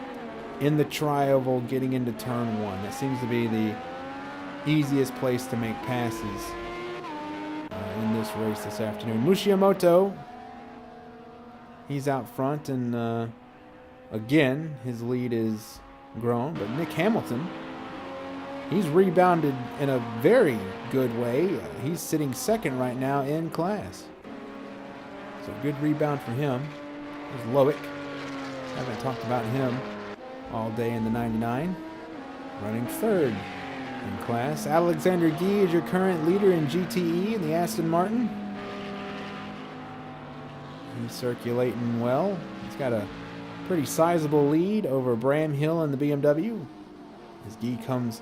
in the tri-oval getting into turn 1. That seems to be the easiest place to make passes in this race this afternoon. Mushiamoto, he's out front, and again his lead is grown. But Nick Hamilton, he's rebounded in a very good way. He's sitting 2nd right now in class, so good rebound for him. There's Loic. Haven't talked about him all day in the 99, running 3rd in class. Alexander Gee is your current leader in GTE in the Aston Martin. He's circulating well. He's got a pretty sizable lead over Bram Hill in the BMW. As Gee comes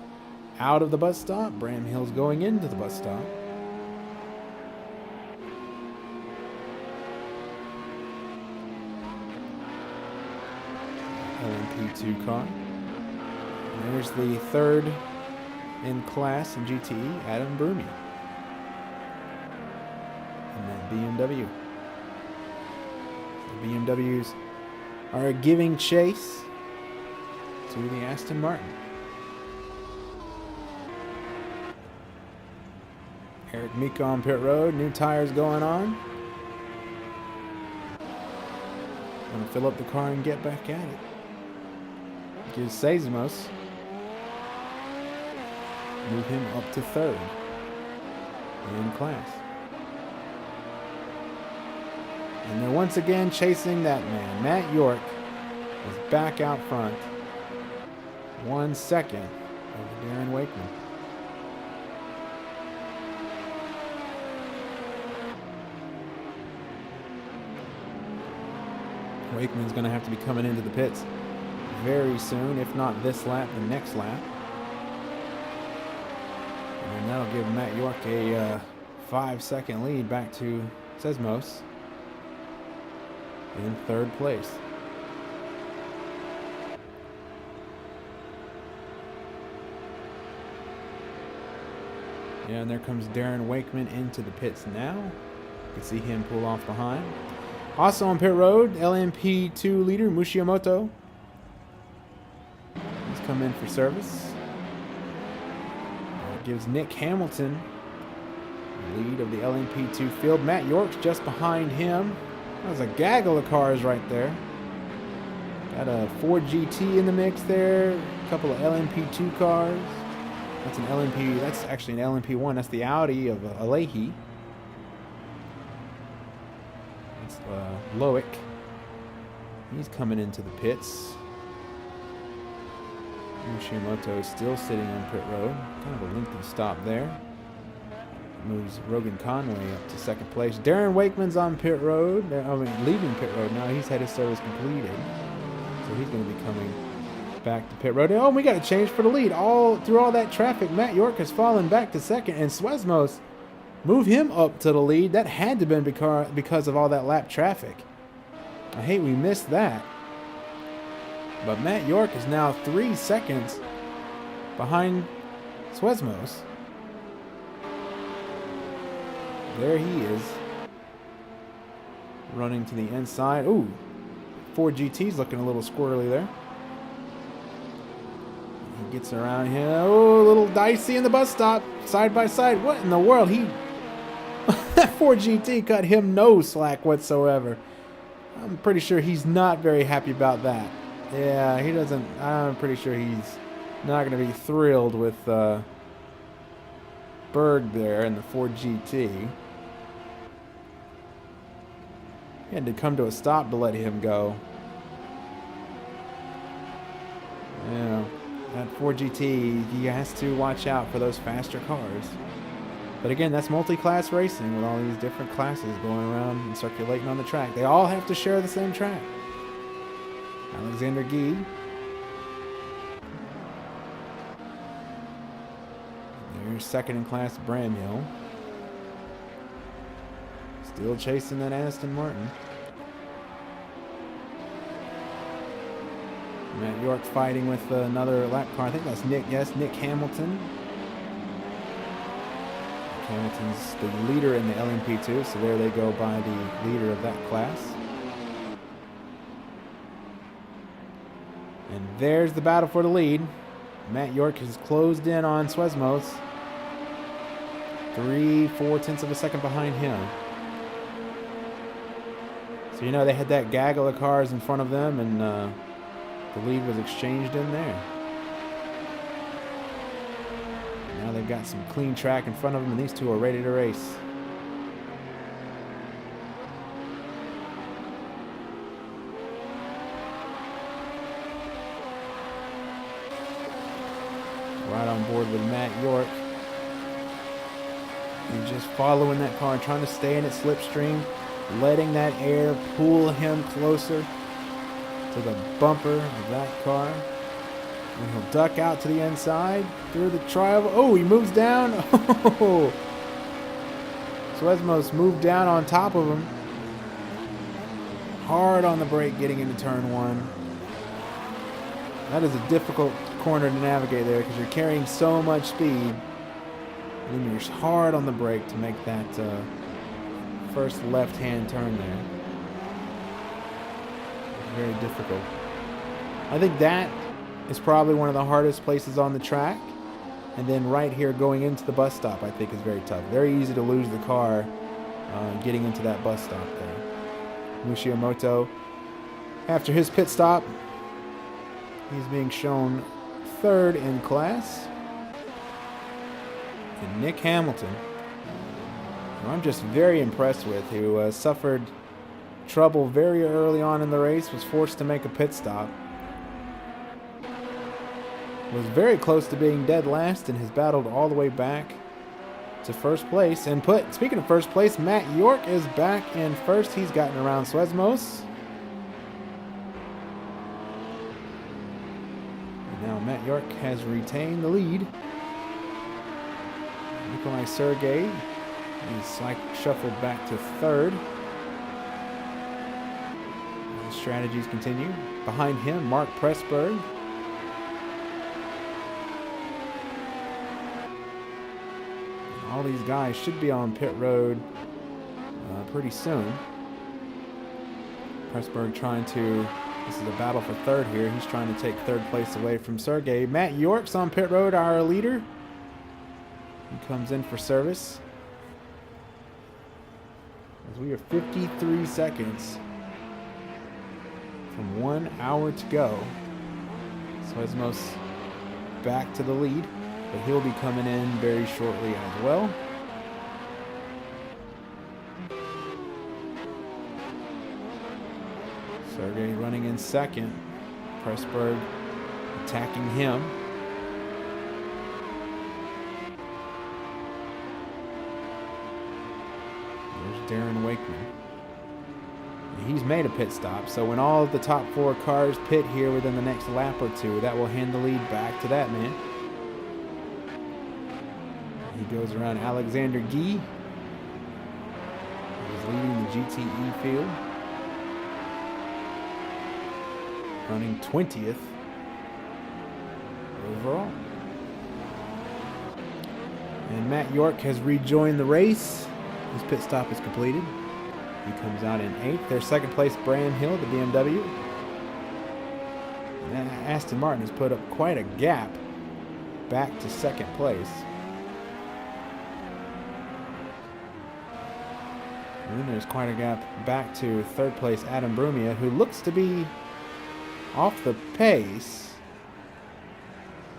out of the bus stop, Bram Hill's going into the bus stop. LMP2 car. And there's the 3rd in class in GTE, Adam Brumi. And that BMW. The BMWs are giving chase to the Aston Martin. Eric Mika on pit road. New tires going on. Gonna fill up the car and get back at it. Gives Seismos. Move him up to third in class. And they're once again chasing that man. Matt York is back out front. 1 second over Darren Wakeman. Wakeman's going to have to be coming into the pits very soon, if not this lap, the next lap. And that'll give Matt York a 5-second lead back to Seismos in third place. Yeah, and there comes Darren Wakeman into the pits now. You can see him pull off behind. Also on pit road, LMP2 leader Mushimoto. He's come in for service. That gives Nick Hamilton the lead of the LMP2 field. Matt York's just behind him. There's a gaggle of cars right there. Got a Ford GT in the mix there. A couple of LMP2 cars. That's an LMP. That's actually an LMP1. That's the Audi of Alehi. It's Loic. He's coming into the pits. Mushimoto is still sitting on pit road. Kind of a lengthy stop there. Moves Rogan Conway up to second place. Darren Wakeman's on pit road. Leaving pit road now. He's had his service completed. So he's going to be coming back to pit road. Oh, we got a change for the lead. Through all that traffic, Matt York has fallen back to second, and Seismos move him up to the lead. That had to have been because of all that lap traffic. I hate we missed that. But Matt York is now 3 seconds behind Seismos. There he is. Running to the inside. Ooh, Ford GT's looking a little squirrely there. He gets around here. Oh, a little dicey in the bus stop. Side by side. What in the world? That Ford GT cut him no slack whatsoever. I'm pretty sure he's not very happy about that. Yeah, he doesn't. I'm pretty sure he's not going to be thrilled with Berg there in the Ford GT. He had to come to a stop to let him go. Yeah, that Ford GT, he has to watch out for those faster cars. But again, that's multi-class racing with all these different classes going around and circulating on the track. They all have to share the same track. Alexander Guy. There's second in class Bramhill. Still chasing that Aston Martin. Matt York fighting with another lap car. I think that's Nick Hamilton. Hamilton's the leader in the LMP2, so there they go by the leader of that class. And there's the battle for the lead. Matt York has closed in on Seismos. 3/4 of a second behind him. So, you know, they had that gaggle of cars in front of them, and the lead was exchanged in there. Now they've got some clean track in front of them, and these two are ready to race. Right on board with Matt York. He's just following that car, trying to stay in its slipstream, letting that air pull him closer to the bumper of that car. And he'll duck out to the inside through the trial. Oh, he moves down. Oh, Seismos moved down on top of him. Hard on the brake getting into turn one. That is a difficult corner to navigate there because you're carrying so much speed. And you're hard on the brake to make that first left-hand turn there. Very difficult. I think that is probably one of the hardest places on the track. And then right here going into the bus stop, I think is very tough. Very easy to lose the car getting into that bus stop there. Mushimoto, after his pit stop, he's being shown third in class. And Nick Hamilton, who I'm just very impressed with, who suffered trouble very early on in the race, was forced to make a pit stop. Was very close to being dead last and has battled all the way back to first place. And speaking of first place, Matt York is back in first. He's gotten around Suezmos. And now Matt York has retained the lead. Nikolai Sergey is shuffled back to third. The strategies continue. Behind him, Mark Pressburg. All these guys should be on pit road pretty soon. Pressburg this is a battle for third here. He's trying to take third place away from Sergey. Matt York's on pit road, our leader. He comes in for service. As we are 53 seconds from 1 hour to go. Suezmos back to the lead. But he'll be coming in very shortly as well. Sergey running in second. Pressburg attacking him. There's Darren Wakeman. He's made a pit stop, so when all of the top 4 cars pit here within the next lap or two, that will hand the lead back to that man. He goes around Alexander Gee, who's leading the GTE field, running 20th overall. And Matt York has rejoined the race. His pit stop is completed. He comes out in 8th. Their second place, Bram Hill, the BMW. And Aston Martin has put up quite a gap back to second place. And then there's quite a gap back to third place, Adam Brumia, who looks to be off the pace.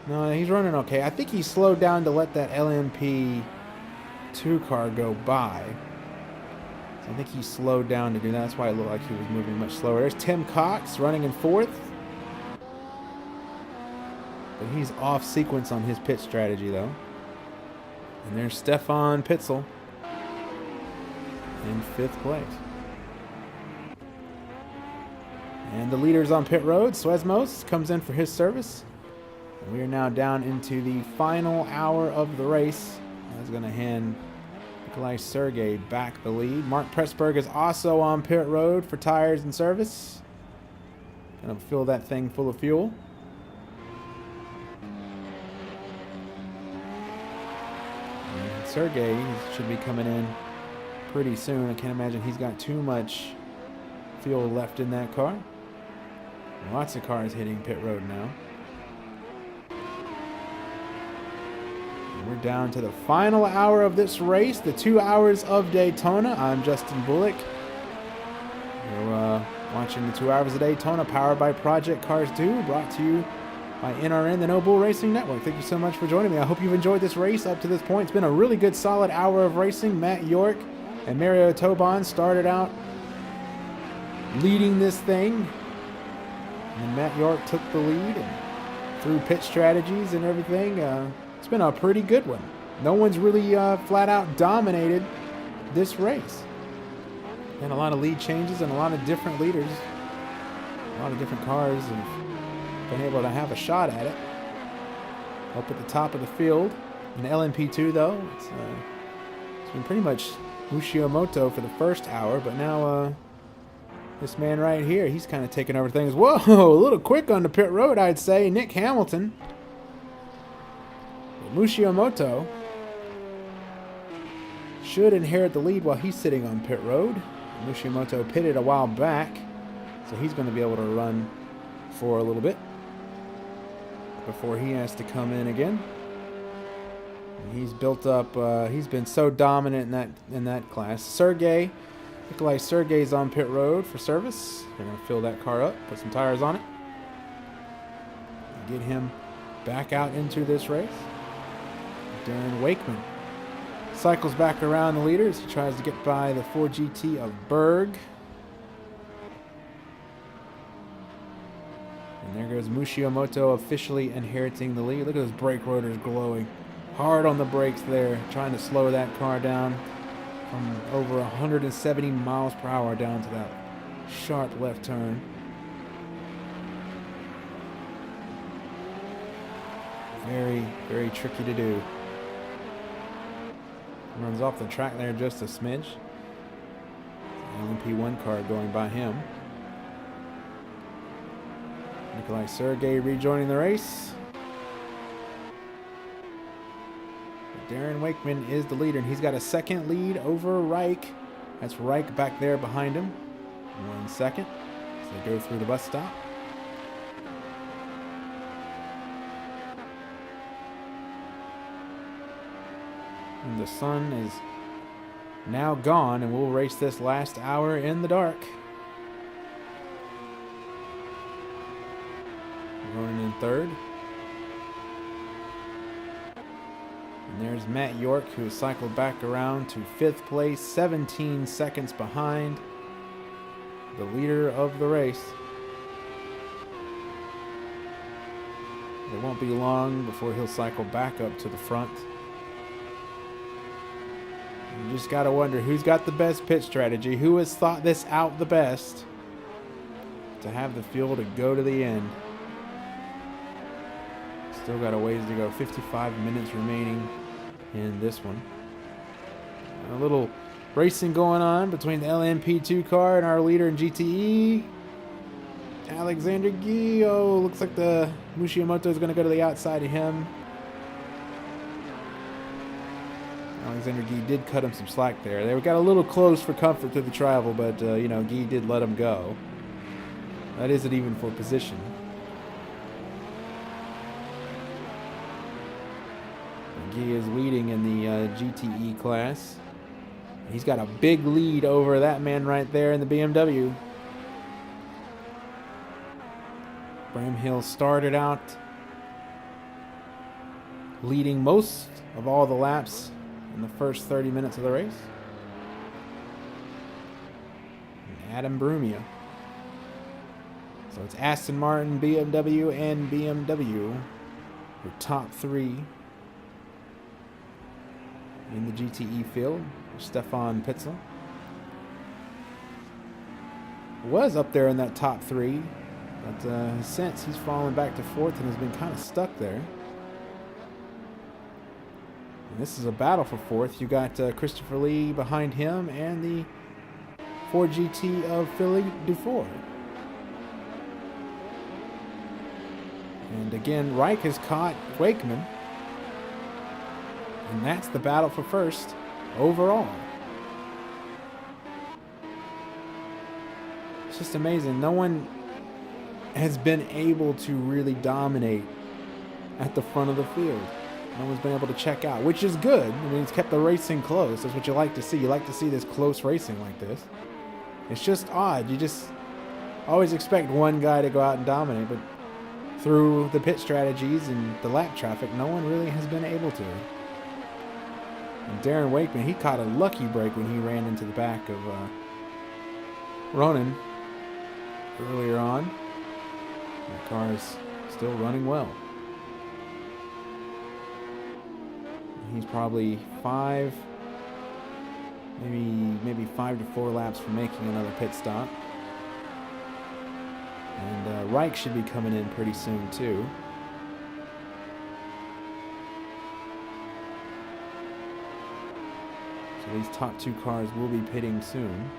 No, he's running okay. I think he slowed down to let that LMP2 car go by. So I think he slowed down to do that. That's why it looked like he was moving much slower. There's Tim Cox running in 4th. But he's off sequence on his pit strategy, though. And there's Stefan Pitzel in 5th place. And the leader's on pit road. Suezmos comes in for his service. And we are now down into the final hour of the race. That's going to hand Nikolai Sergey back the lead. Mark Pressburg is also on pit road for tires and service. Going to fill that thing full of fuel. And Sergey should be coming in pretty soon. I can't imagine he's got too much fuel left in that car. Lots of cars hitting pit road now. And we're down to the final hour of this race, the 2 hours of Daytona. I'm Justin Bullock. You're watching the 2 hours of Daytona, powered by Project Cars 2, brought to you by NRN, the No Bull Racing Network. Thank you so much for joining me. I hope you've enjoyed this race up to this point. It's been a really good, solid hour of racing. Matt York and Mario Toban started out leading this thing. And Matt York took the lead and through pit strategies and everything. It's been a pretty good one. No one's really flat out dominated this race. And a lot of lead changes and a lot of different leaders. A lot of different cars have been able to have a shot at it. Up at the top of the field. In the LMP2 though, it's been pretty much Mushimoto for the first hour, but now this man right here, he's kind of taking over things. Whoa, a little quick on the pit road, I'd say. Nick Hamilton. But Mushimoto should inherit the lead while he's sitting on pit road. Mushimoto pitted a while back, so he's going to be able to run for a little bit before he has to come in again. He's built up. He's been so dominant in that class. Nikolai Sergey's on pit road for service. They're gonna fill that car up, put some tires on it, and get him back out into this race. Darren Wakeman cycles back around the leaders. He tries to get by the 4GT of Berg. And there goes Mushimoto officially inheriting the lead. Look at those brake rotors glowing. Hard on the brakes there, trying to slow that car down from over 170 miles per hour down to that sharp left turn. Very, very tricky to do. Runs off the track there just a smidge. LMP1 car going by him. Nikolai Sergey rejoining the race. Darren Wakeman is the leader, and he's got a second lead over Reich. That's Reich back there behind him. 1 second as they go through the bus stop. And the sun is now gone, and we'll race this last hour in the dark. Running in third. And there's Matt York, who has cycled back around to 5th place, 17 seconds behind the leader of the race. It won't be long before he'll cycle back up to the front. You just got to wonder who's got the best pit strategy, who has thought this out the best to have the fuel to go to the end. Still got a ways to go. 55 minutes remaining in this one. A little racing going on between the LMP2 car and our leader in GTE, Alexander Guy. Oh, looks like the Mushimoto is going to go to the outside of him. Alexander Guy did cut him some slack there. They got a little close for comfort through the travel, but you know, Guy did let him go. That isn't even for position. Guy is leading in the GTE class. He's got a big lead over that man right there in the BMW. Bramhill started out leading most of all the laps in the first 30 minutes of the race. And Adam Brumia. So it's Aston Martin, BMW, and BMW for top 3 in the GTE field. Stefan Pitzel was up there in that top 3, but since he's fallen back to 4th and has been kind of stuck there. And this is a battle for 4th. You got Christopher Lee behind him and the 4GT of Philippe Dufour. And again, Reich has caught Wakeman. And that's the battle for first overall. It's just amazing. No one has been able to really dominate at the front of the field. No one's been able to check out, which is good. I mean, it's kept the racing close. That's what you like to see. You like to see this close racing like this. It's just odd. You just always expect one guy to go out and dominate, but through the pit strategies and the lap traffic, no one really has been able to. And Darren Wakeman, he caught a lucky break when he ran into the back of Ronan earlier on. The car is still running well. He's probably maybe 5 to 4 laps from making another pit stop. And Reich should be coming in pretty soon too. So these top 2 cars will be pitting soon.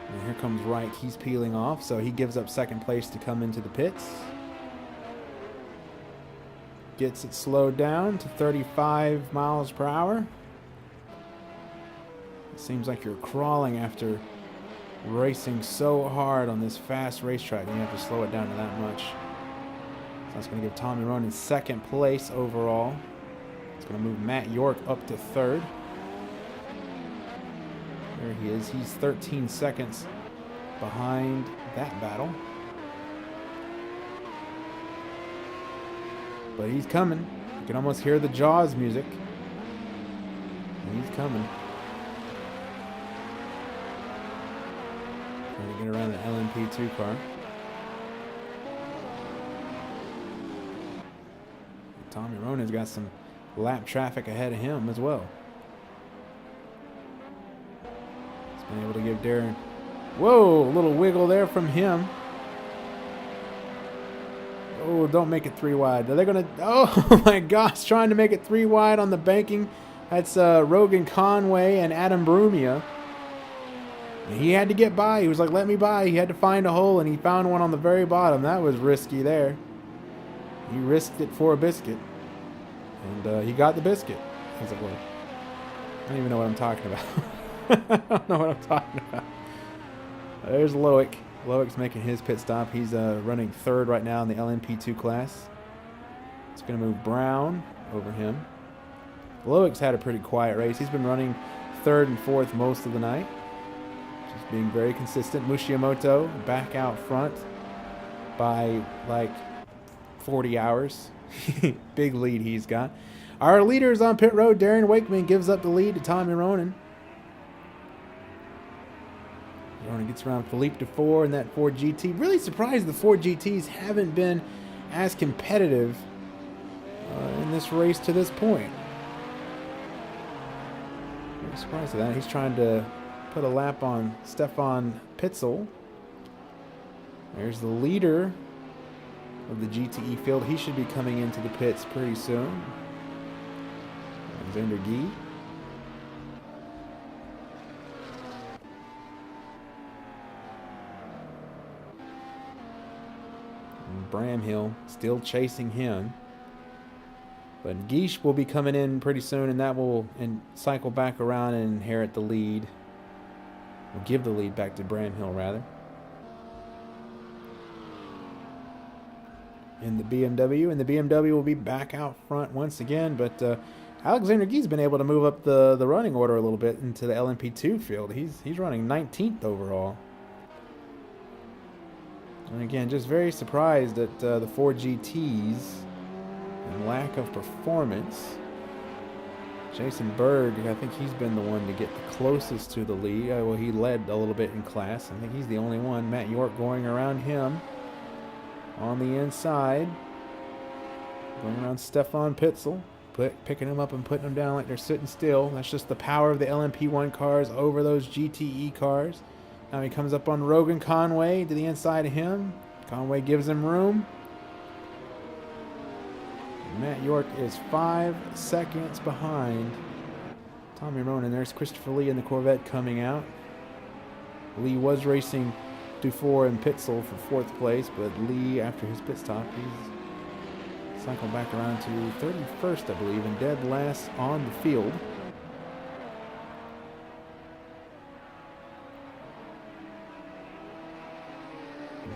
And here comes Reich. He's peeling off, so he gives up 2nd place to come into the pits. Gets it slowed down to 35 miles per hour. It seems like you're crawling after racing so hard on this fast racetrack, and you have to slow it down to that much. So that's going to give Tommy Ronan second place overall. It's going to move Matt York up to third. There he is. He's 13 seconds behind that battle. But he's coming. You can almost hear the Jaws music. He's coming. Trying to get around the LMP2 car. Tommy Ronan's got some lap traffic ahead of him as well. He's been able to give Darren, whoa, a little wiggle there from him. Oh, don't make it 3 wide. Are they going to, oh my gosh, trying to make it 3 wide on the banking. That's Rogan Conway and Adam Brumia. He had to get by. He was like, let me by. He had to find a hole, and he found one on the very bottom. That was risky there. He risked it for a biscuit. And he got the biscuit, as it were. I don't even know what I'm talking about. I don't know what I'm talking about. There's Loic. Loic's making his pit stop. He's running third right now in the LMP2 class. It's going to move Brown over him. Loic's had a pretty quiet race. He's been running third and fourth most of the night. Just being very consistent. Mushimoto back out front by like 40 hours. Big lead he's got. Our leader is on pit road. Darren Wakeman gives up the lead to Tommy Ronan. Ronan gets around Philippe Dufour in that Ford GT. Really surprised the Ford GTs haven't been as competitive in this race to this point. Very surprised at that. He's trying to put a lap on Stefan Pitzel. There's the leader of the GTE field. He should be coming into the pits pretty soon. Alexander Guy. Bramhill still chasing him. But Guiche will be coming in pretty soon, and that will cycle back around and inherit the lead. We'll give the lead back to Bramhill, rather. In the BMW, and the BMW will be back out front once again, but Alexander Guy's been able to move up the running order a little bit into the LMP2 field. He's running 19th overall. And again, just very surprised at the Ford GTs and lack of performance. Jason Berg, I think he's been the one to get the closest to the lead. Well, he led a little bit in class. I think he's the only one. Matt York going around him on the inside. Going around Stefan Pitzel. Picking him up and putting him down like they're sitting still. That's just the power of the LMP1 cars over those GTE cars. Now he comes up on Rogan Conway to the inside of him. Conway gives him room. Matt York is 5 seconds behind Tommy Ronan. There's Christopher Lee in the Corvette coming out. Lee was racing Dufour and Pitzel for 4th place, but Lee, after his pit stop, he's cycled back around to 31st, I believe, and dead last on the field.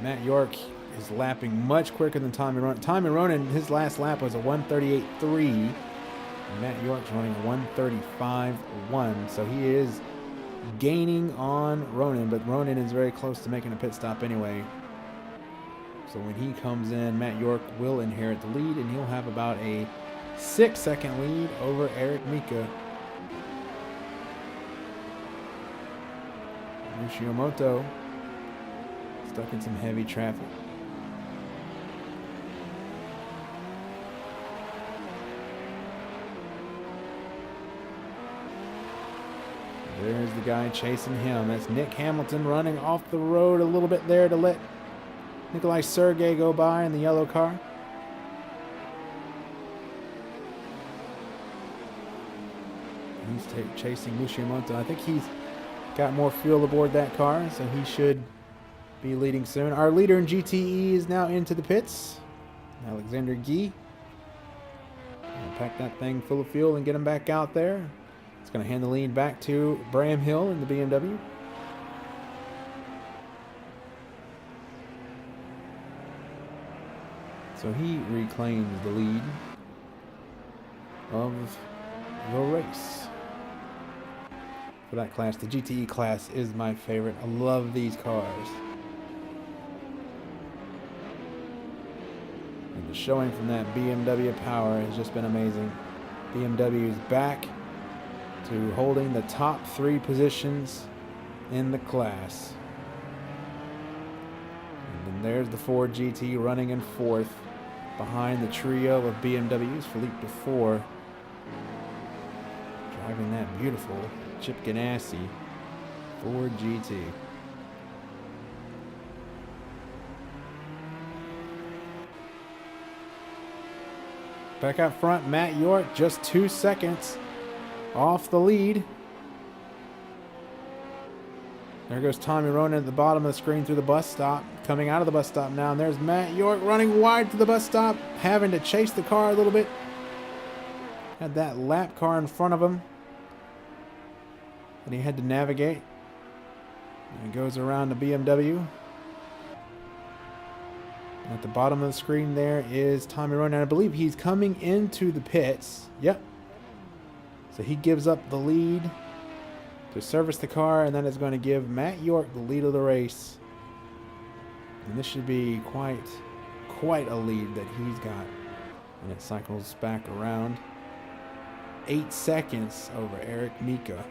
Matt York is lapping much quicker than Tommy Ronan. Tommy Ronan, his last lap was a 1:38.3. Matt York's running a 1:35.1. So he is gaining on Ronan, but Ronan is very close to making a pit stop anyway. So when he comes in, Matt York will inherit the lead, and he'll have about a 6-second lead over Eric Mika. Mushimoto stuck in some heavy traffic. There's the guy chasing him. That's Nick Hamilton running off the road a little bit there to let Nikolai Sergey go by in the yellow car. He's chasing Mushimoto. I think he's got more fuel aboard that car, so he should be leading soon. Our leader in GTE is now into the pits. Alexander Guy. Pack that thing full of fuel and get him back out there. It's going to hand the lead back to Bramhill in the BMW. So he reclaims the lead of the race. For that class, the GTE class is my favorite. I love these cars. And the showing from that BMW power has just been amazing. BMW is back to holding the top 3 positions in the class. And then there's the Ford GT running in 4th behind the trio of BMWs. Philippe Dufour driving that beautiful Chip Ganassi Ford GT. Back up front, Matt York just 2 seconds off the lead. There goes Tommy Ronan at the bottom of the screen through the bus stop. Coming out of the bus stop now, and there's Matt York running wide to the bus stop, having to chase the car a little bit. Had that lap car in front of him that he had to navigate. And he goes around the BMW. At the bottom of the screen there is Tommy Ronan. I believe he's coming into the pits. Yep. So he gives up the lead to service the car, and that is going to give Matt York the lead of the race. And this should be quite a lead that he's got. And it cycles back around. 8 seconds over Eric Mika.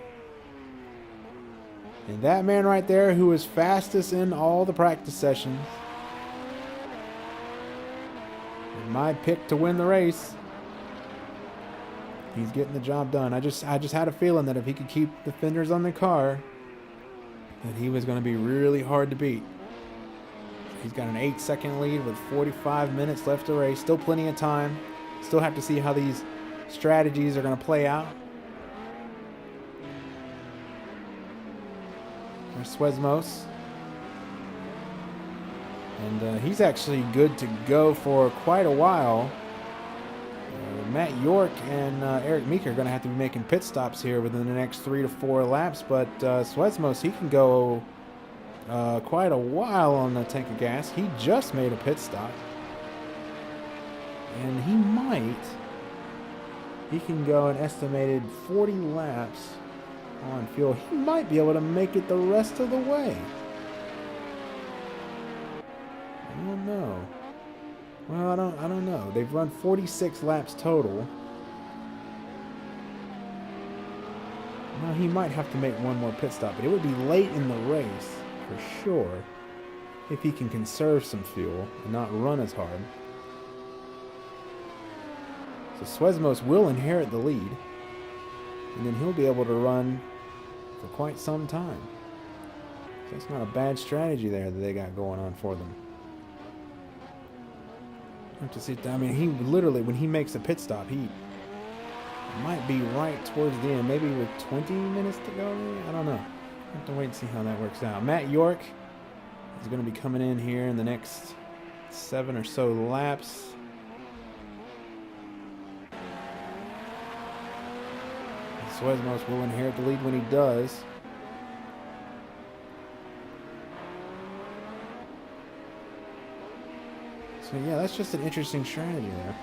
And that man right there, who was fastest in all the practice sessions, and my pick to win the race. He's getting the job done. I just had a feeling that if he could keep the fenders on the car, that he was going to be really hard to beat. He's got an 8-second lead with 45 minutes left to race. Still plenty of time. Still have to see how these strategies are going to play out. There's Suezmos. And he's actually good to go for quite a while. Matt York and Eric Meeker are going to have to be making pit stops here within the next 3 to 4 laps. But Suezmos, he can go quite a while on the tank of gas. He just made a pit stop. And he can go an estimated 40 laps on fuel. He might be able to make it the rest of the way. I don't know. Well, I don't know. They've run 46 laps total. Well, he might have to make one more pit stop, but it would be late in the race for sure if he can conserve some fuel and not run as hard. So Suezmos will inherit the lead, and then he'll be able to run for quite some time. So that's not a bad strategy there that they got going on for them. To see, I mean, he literally, when he makes a pit stop, he might be right towards the end, maybe with 20 minutes to go. I don't know. I have to wait and see how that works out. Matt York is going to be coming in here in the next 7 or so laps. Suezmos will inherit the lead when he does. So yeah, that's just an interesting strategy there.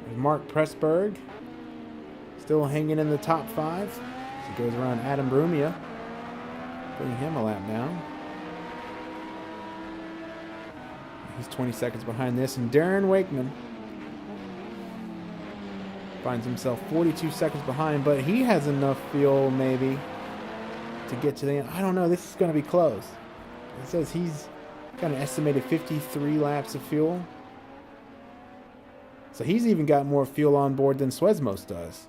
There's Mark Pressburg, still hanging in the top 5. So he goes around Adam Brumia, putting him a lap down. He's 20 seconds behind this, and Darren Wakeman finds himself 42 seconds behind, but he has enough fuel maybe to get to the end. I don't know. This is going to be close. It says he's got an estimated 53 laps of fuel. So he's even got more fuel on board than Suezmos does.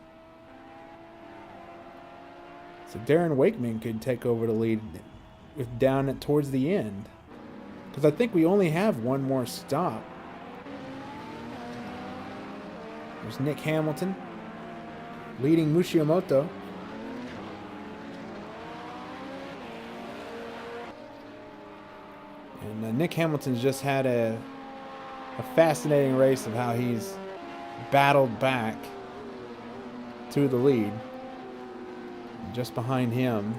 So Darren Wakeman could take over the lead down towards the end. Because I think we only have one more stop. There's Nick Hamilton leading Mushimoto. And Nick Hamilton's just had a fascinating race of how he's battled back to the lead. And just behind him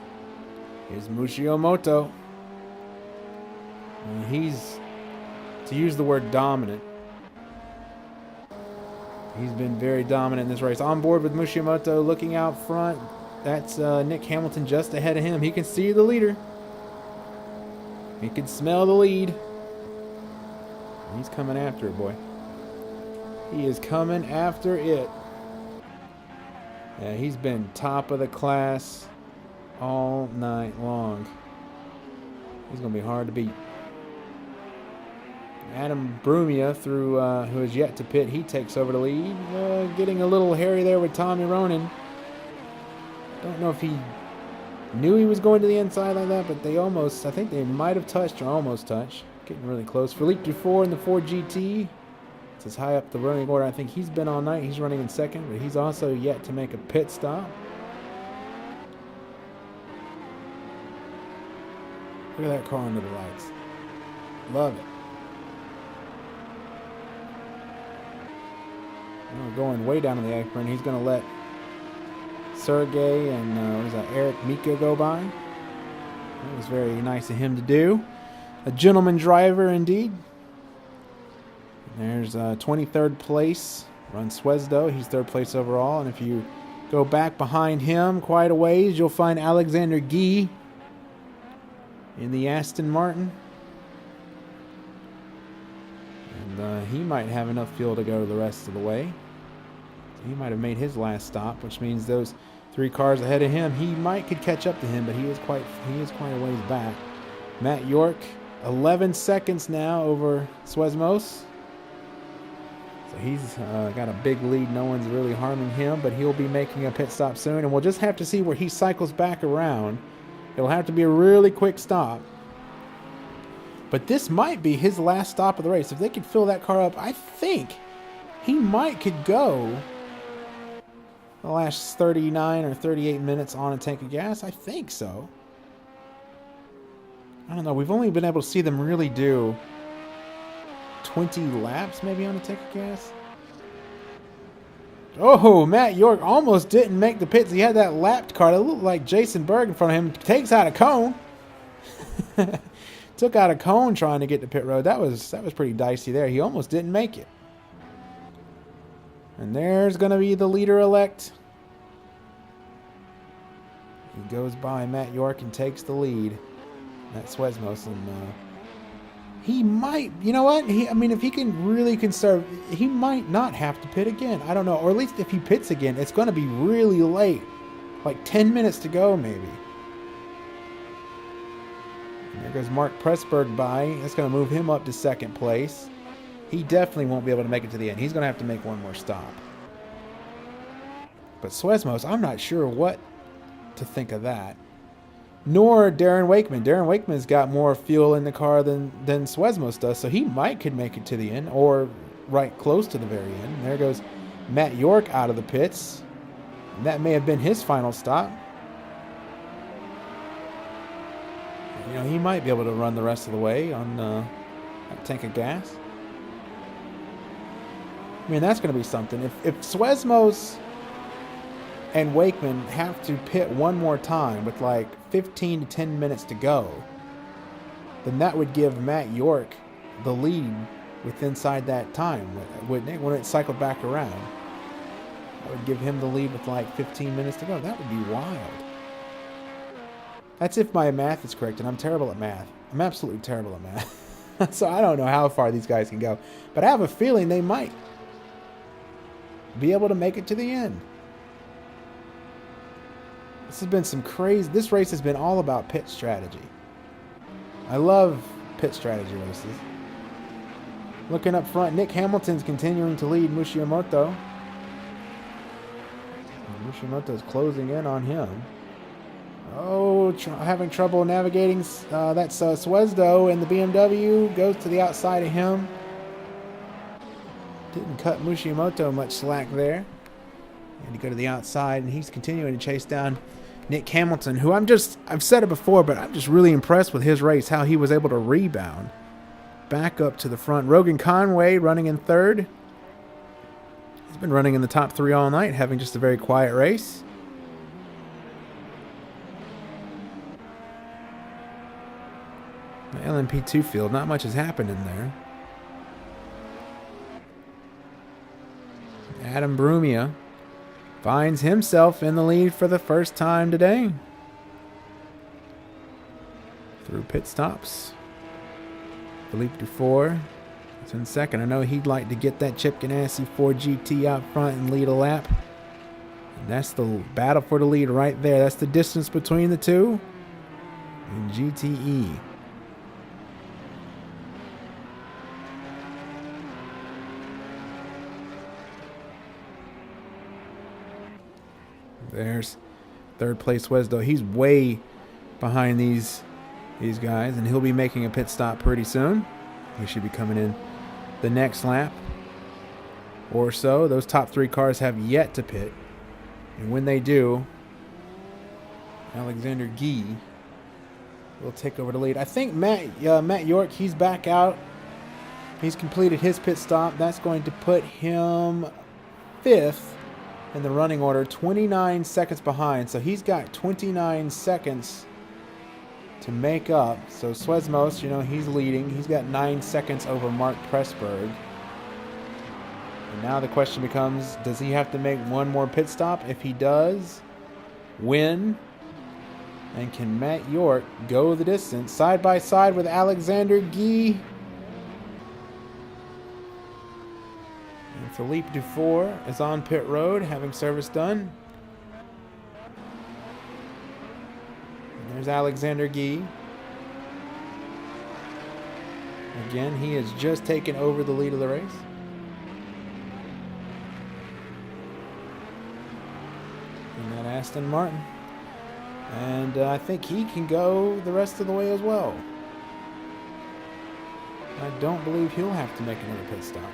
is Mushimoto. And he's to use the word dominant. He's been very dominant in this race. On board with Mushimoto, looking out front. That's Nick Hamilton just ahead of him. He can see the leader. He can smell the lead. He's coming after it, boy. He is coming after it. Yeah, he's been top of the class all night long. He's going to be hard to beat. Adam Brumia, who is yet to pit, he takes over the lead. Getting a little hairy there with Tommy Ronan. Don't know if he knew he was going to the inside like that, but they almost, I think they might have touched or almost touched. Getting really close. Philippe Dufour in the Ford GT. It's as high up the running order. I think he's been all night. He's running in second, but he's also yet to make a pit stop. Look at that car under the lights. Love it. Going way down on the apron. He's going to let Sergey and what is that, Eric Mika go by. That was very nice of him to do. A gentleman driver indeed. There's 23rd place. Ron Swesdo. He's 3rd place overall. And if you go back behind him quite a ways, you'll find Alexander Guy in the Aston Martin. And he might have enough fuel to go the rest of the way. So he might have made his last stop, which means those 3 cars ahead of him, he could catch up to him, but he is quite a ways back. Matt York, 11 seconds now over Swesmos. So he's got a big lead. No one's really harming him, but he'll be making a pit stop soon, and we'll just have to see where he cycles back around. It'll have to be a really quick stop. But this might be his last stop of the race. If they could fill that car up, I think he could go the last 39 or 38 minutes on a tank of gas. I think so. I don't know. We've only been able to see them really do 20 laps maybe on a tank of gas. Oh, Matt York almost didn't make the pits. He had that lapped car that looked like Jason Berg in front of him. Takes out a cone. Took out a cone trying to get to pit road. That was pretty dicey there. He almost didn't make it. And there's going to be the leader-elect. He goes by Matt York and takes the lead. Matt Swesmos. And he might, you know what? If he can really conserve, he might not have to pit again. I don't know. Or at least if he pits again, it's going to be really late. Like 10 minutes to go, maybe. There goes Mark Pressburg by. That's going to move him up to 2nd place. He definitely won't be able to make it to the end. He's going to have to make one more stop. But Swesmos, I'm not sure what to think of that. Nor Darren Wakeman. Darren Wakeman's got more fuel in the car than Swesmos does, so he could make it to the end or right close to the very end. And there goes Matt York out of the pits. And that may have been his final stop. He might be able to run the rest of the way on that tank of gas. That's going to be something. If Swesmos and Wakeman have to pit one more time with like 15 to 10 minutes to go, then that would give Matt York the lead inside that time, wouldn't it? When it cycled back around, that would give him the lead with like 15 minutes to go. That would be wild. That's if my math is correct, and I'm terrible at math. I'm absolutely terrible at math. So I don't know how far these guys can go. But I have a feeling they might be able to make it to the end. This has been some crazy... This race has been all about pit strategy. I love pit strategy races. Looking up front, Nick Hamilton's continuing to lead Mushimoto. Mushimoto's closing in on him. Oh, having trouble navigating. That's Swesdo, and the BMW goes to the outside of him. Didn't cut Mushimoto much slack there. And to go to the outside, and he's continuing to chase down Nick Hamilton, who I've said it before, but I'm just really impressed with his race, how he was able to rebound back up to the front. Rogan Conway running in 3rd. He's been running in the top 3 all night, having just a very quiet race. The LMP2 field, not much has happened in there. Adam Brumia finds himself in the lead for the first time today through pit stops. Philippe Dufour is in second. I know he'd like to get that Chip Ganassi 4 GT out front and lead a lap. And that's the battle for the lead right there. That's the distance between the two and GTE. There's third place Wesdo. He's way behind these guys, and he'll be making a pit stop pretty soon. He should be coming in the next lap or so. Those top three cars have yet to pit, and when they do, Alexander Guy will take over the lead. I think Matt York, he's back out. He's completed his pit stop. That's going to put him fifth in the running order, 29 seconds behind. So he's got 29 seconds to make up. So Swesmos, he's leading. He's got 9 seconds over Mark Pressburg. And now the question becomes, does he have to make one more pit stop? If he does, win. And can Matt York go the distance side by side with Alexander Guy? Philippe Dufour is on pit road, having service done. And there's Alexander Guy. Again, he has just taken over the lead of the race. And that Aston Martin. And I think he can go the rest of the way as well. I don't believe he'll have to make another pit stop.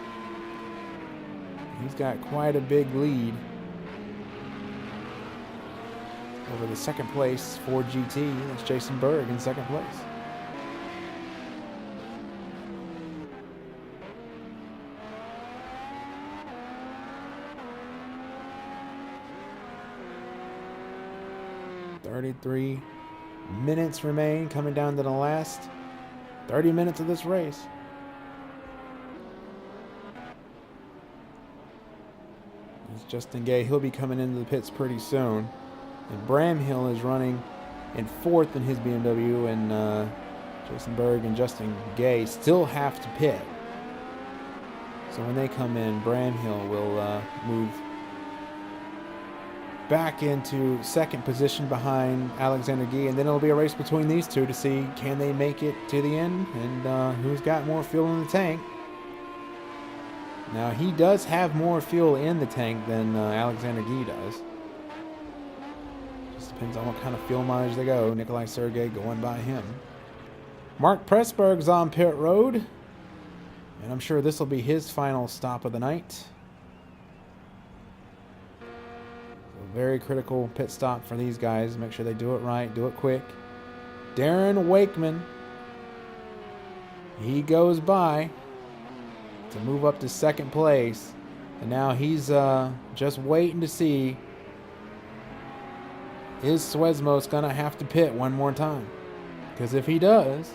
He's got quite a big lead over the second place Ford GT. That's Jason Berg in second place. "33 minutes remain, coming down to the last 30 minutes of this race." Justin Gay, he'll be coming into the pits pretty soon. And Bramhill is running in fourth in his BMW, and Jason Berg and Justin Gay still have to pit. So when they come in, Bramhill will move back into second position behind Alexander Guy, and then it'll be a race between these two to see can they make it to the end and who's got more fuel in the tank. Now, he does have more fuel in the tank than Alexander Guy does. Just depends on what kind of fuel mileage they go. Nikolai Sergey going by him. Mark Pressburg's on pit road. And I'm sure this will be his final stop of the night. A very critical pit stop for these guys. Make sure they do it right, do it quick. Darren Wakeman. He goes by to move up to second place, and now he's just waiting to see, is Swesmos gonna have to pit one more time? Because if he does,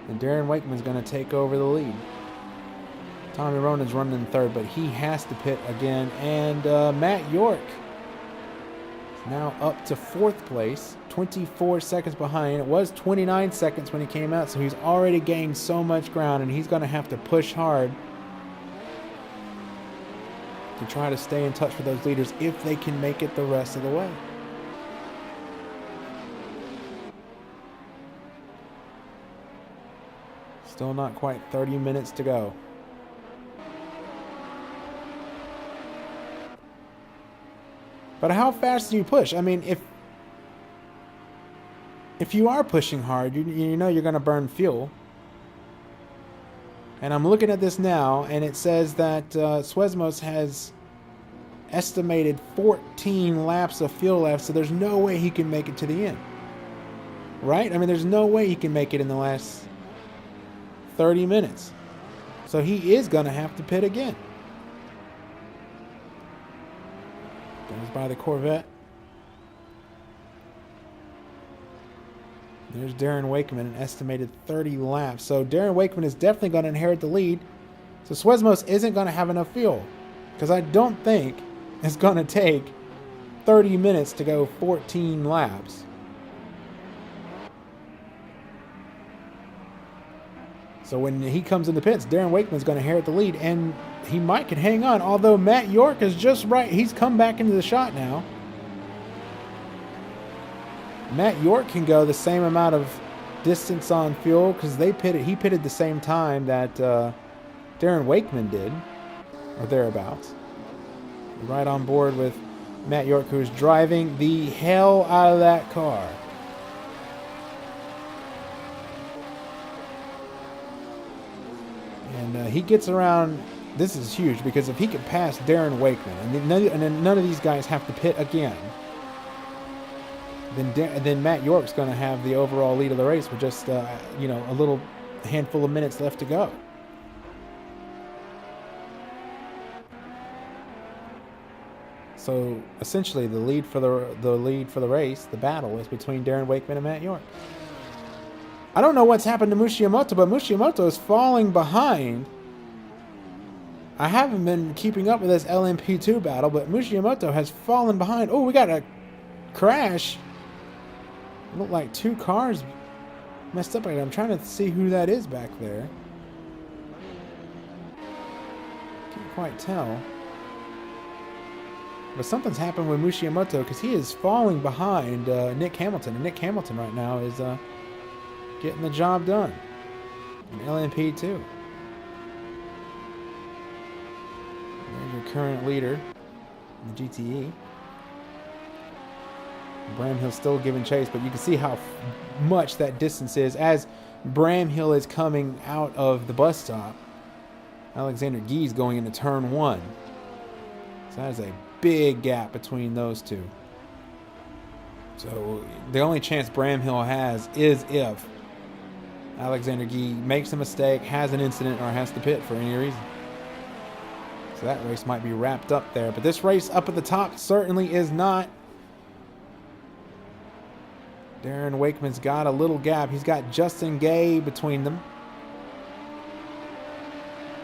then Darren Wakeman's gonna take over the lead. Tommy Ronan's running in third, but he has to pit again. And Matt York is now up to fourth place, 24 seconds behind. It was 29 seconds when he came out, so he's already gained so much ground, and he's going to have to push hard to try to stay in touch with those leaders if they can make it the rest of the way. Still not quite 30 minutes to go. But how fast do you push? I mean, if you are pushing hard, you know you're going to burn fuel. And I'm looking at this now, and it says that Swesmos has estimated 14 laps of fuel left, so there's no way he can make it to the end. Right? I mean, there's no way he can make it in the last 30 minutes. So he is going to have to pit again. Goes by the Corvette. There's Darren Wakeman, an estimated 30 laps. So Darren Wakeman is definitely going to inherit the lead. So Swesmos isn't going to have enough fuel. because I don't think it's going to take 30 minutes to go 14 laps. So when he comes in the pits, Darren Wakeman's going to inherit the lead, and he might can hang on, although Matt York is just right. He's come back into the shot now. Matt York can go the same amount of distance on fuel because he pitted the same time that Darren Wakeman did, or thereabouts. Right on board with Matt York, who's driving the hell out of that car. And he gets around. This is huge because if he could pass Darren Wakeman, and then none of these guys have to pit again, then Matt York's going to have the overall lead of the race with just a little handful of minutes left to go. So essentially, the lead for the race, the battle, is between Darren Wakeman and Matt York. I don't know what's happened to Mushimoto, but Mushimoto is falling behind. I haven't been keeping up with this LMP2 battle, but Mushimoto has fallen behind. Oh, we got a crash. It looked like two cars messed up. I'm trying to see who that is back there. Can't quite tell. But something's happened with Mushimoto because he is falling behind Nick Hamilton. And Nick Hamilton right now is getting the job done in LMP2. There's your current leader in the GTE. Bramhill's still giving chase, but you can see how much that distance is as Bramhill is coming out of the bus stop. Alexander Gee's going into turn 1. So that is a big gap between those two. So the only chance Bramhill has is if Alexander Gee makes a mistake, has an incident, or has to pit for any reason. So that race might be wrapped up there. But this race up at the top certainly is not. Darren Wakeman's got a little gap. He's got Justin Gay between them.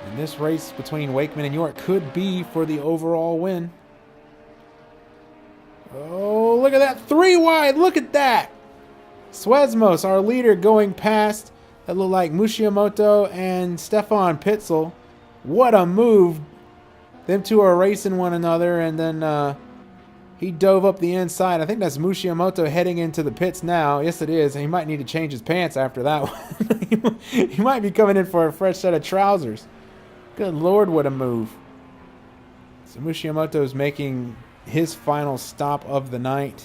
And this race between Wakeman and York could be for the overall win. Oh, look at that. 3 wide. Look at that. Swesmos, our leader, going past. That looked like Mushimoto and Stefan Pitzel. What a move. Them two are racing one another, and then he dove up the inside. I think that's Mushimoto heading into the pits now. Yes, it is. He might need to change his pants after that one. He might be coming in for a fresh set of trousers. Good Lord, what a move. So Mushimoto is making his final stop of the night.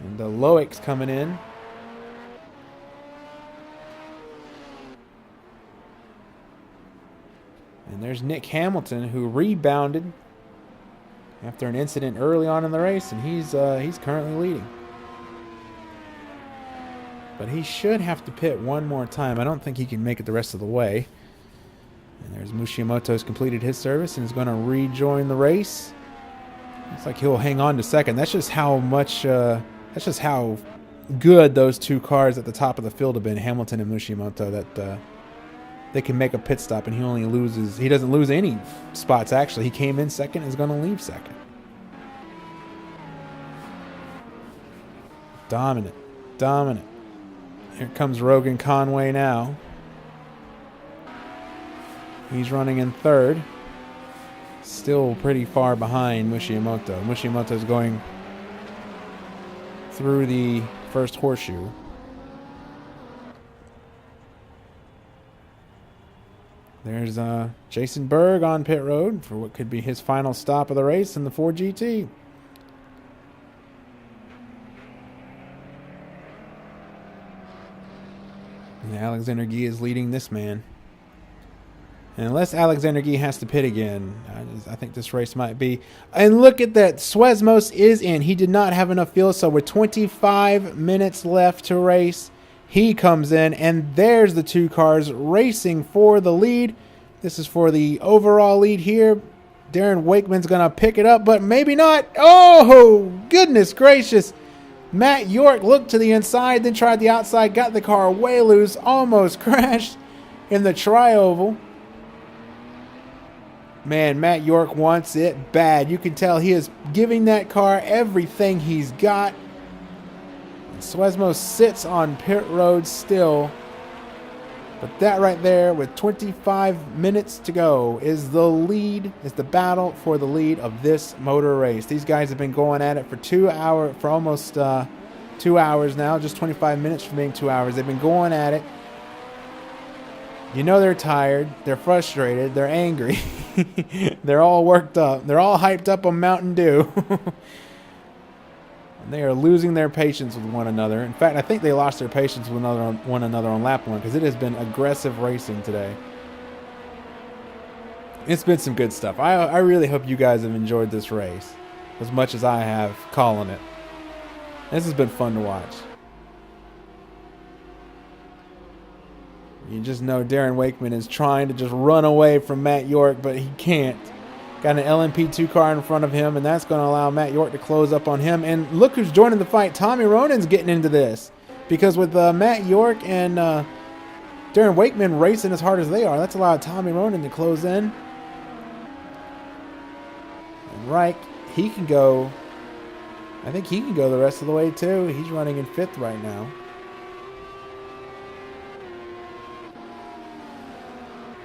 And the Loic's coming in. And there's Nick Hamilton, who rebounded after an incident early on in the race, and he's currently leading. But he should have to pit one more time. I don't think he can make it the rest of the way. And there's Mushimoto's completed his service and is going to rejoin the race. Looks like he'll hang on to second. That's just how much. That's just how good those two cars at the top of the field have been, Hamilton and Mushimoto. That they can make a pit stop, and he doesn't lose any spots. Actually, he came in second and is going to leave second. Dominant. Here comes Rogan Conway now. He's running in third. Still pretty far behind Mushimoto. Mushimoto's going through the first horseshoe. There's Jason Berg on pit road for what could be his final stop of the race in the 4GT. And Alexander Gee is leading this man. And unless Alexander Gee has to pit again, I think this race might be. And look at that. Swesmos is in. He did not have enough fuel, so with 25 minutes left to race, he comes in, and there's the two cars racing for the lead. This is for the overall lead here. Darren Wakeman's going to pick it up, but maybe not. Oh, goodness gracious. Matt York looked to the inside, then tried the outside, got the car way loose, almost crashed. in the tri-oval. Man, Matt York wants it bad. You can tell he is giving that car everything he's got. Swesmo sits on pit road still. But that right there, with 25 minutes to go, is the lead, is the battle for the lead of this motor race. These guys have been going at it for almost 2 hours now, just 25 minutes from being 2 hours. They've been going at it. You know they're tired, they're frustrated, they're angry. They're all worked up. They're all hyped up on Mountain Dew. And they are losing their patience with one another. In fact, I think they lost their patience with one another on lap 1 because it has been aggressive racing today. It's been some good stuff. I really hope you guys have enjoyed this race as much as I have calling it. This has been fun to watch. You just know Darren Wakeman is trying to just run away from Matt York, but he can't. Got an LMP2 car in front of him, and that's going to allow Matt York to close up on him. And look who's joining the fight. Tommy Ronen's getting into this. Because with Matt York and Darren Wakeman racing as hard as they are, that's allowed Tommy Ronen to close in. And Reich, he can go. I think he can go the rest of the way too. He's running in 5th right now.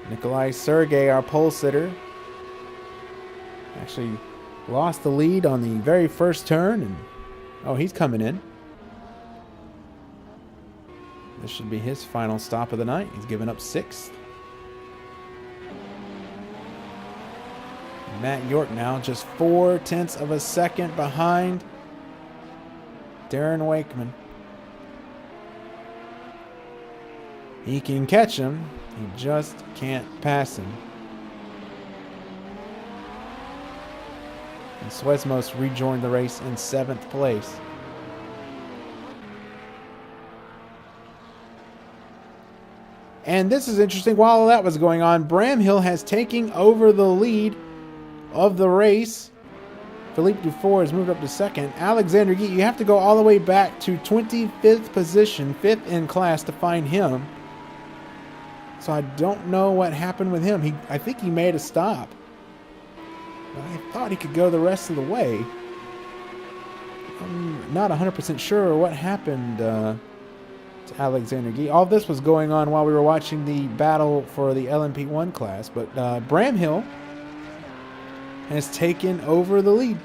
Nikolai Sergey, our pole sitter, actually lost the lead on the very first turn. And oh, he's coming in. This should be his final stop of the night. He's given up 6th. Matt York now just 0.4 of a second behind Darren Wakeman. He can catch him. He just can't pass him. And Swesmos rejoined the race in 7th place. And this is interesting. While all that was going on, Bramhill has taken over the lead of the race. Philippe Dufour has moved up to 2nd. Alexander Geet, you have to go all the way back to 25th position, 5th in class, to find him. So I don't know what happened with him. I think he made a stop. But I thought he could go the rest of the way. I'm not 100% sure what happened to Alexander Gee. All this was going on while we were watching the battle for the LMP1 class. But Bramhill has taken over the lead.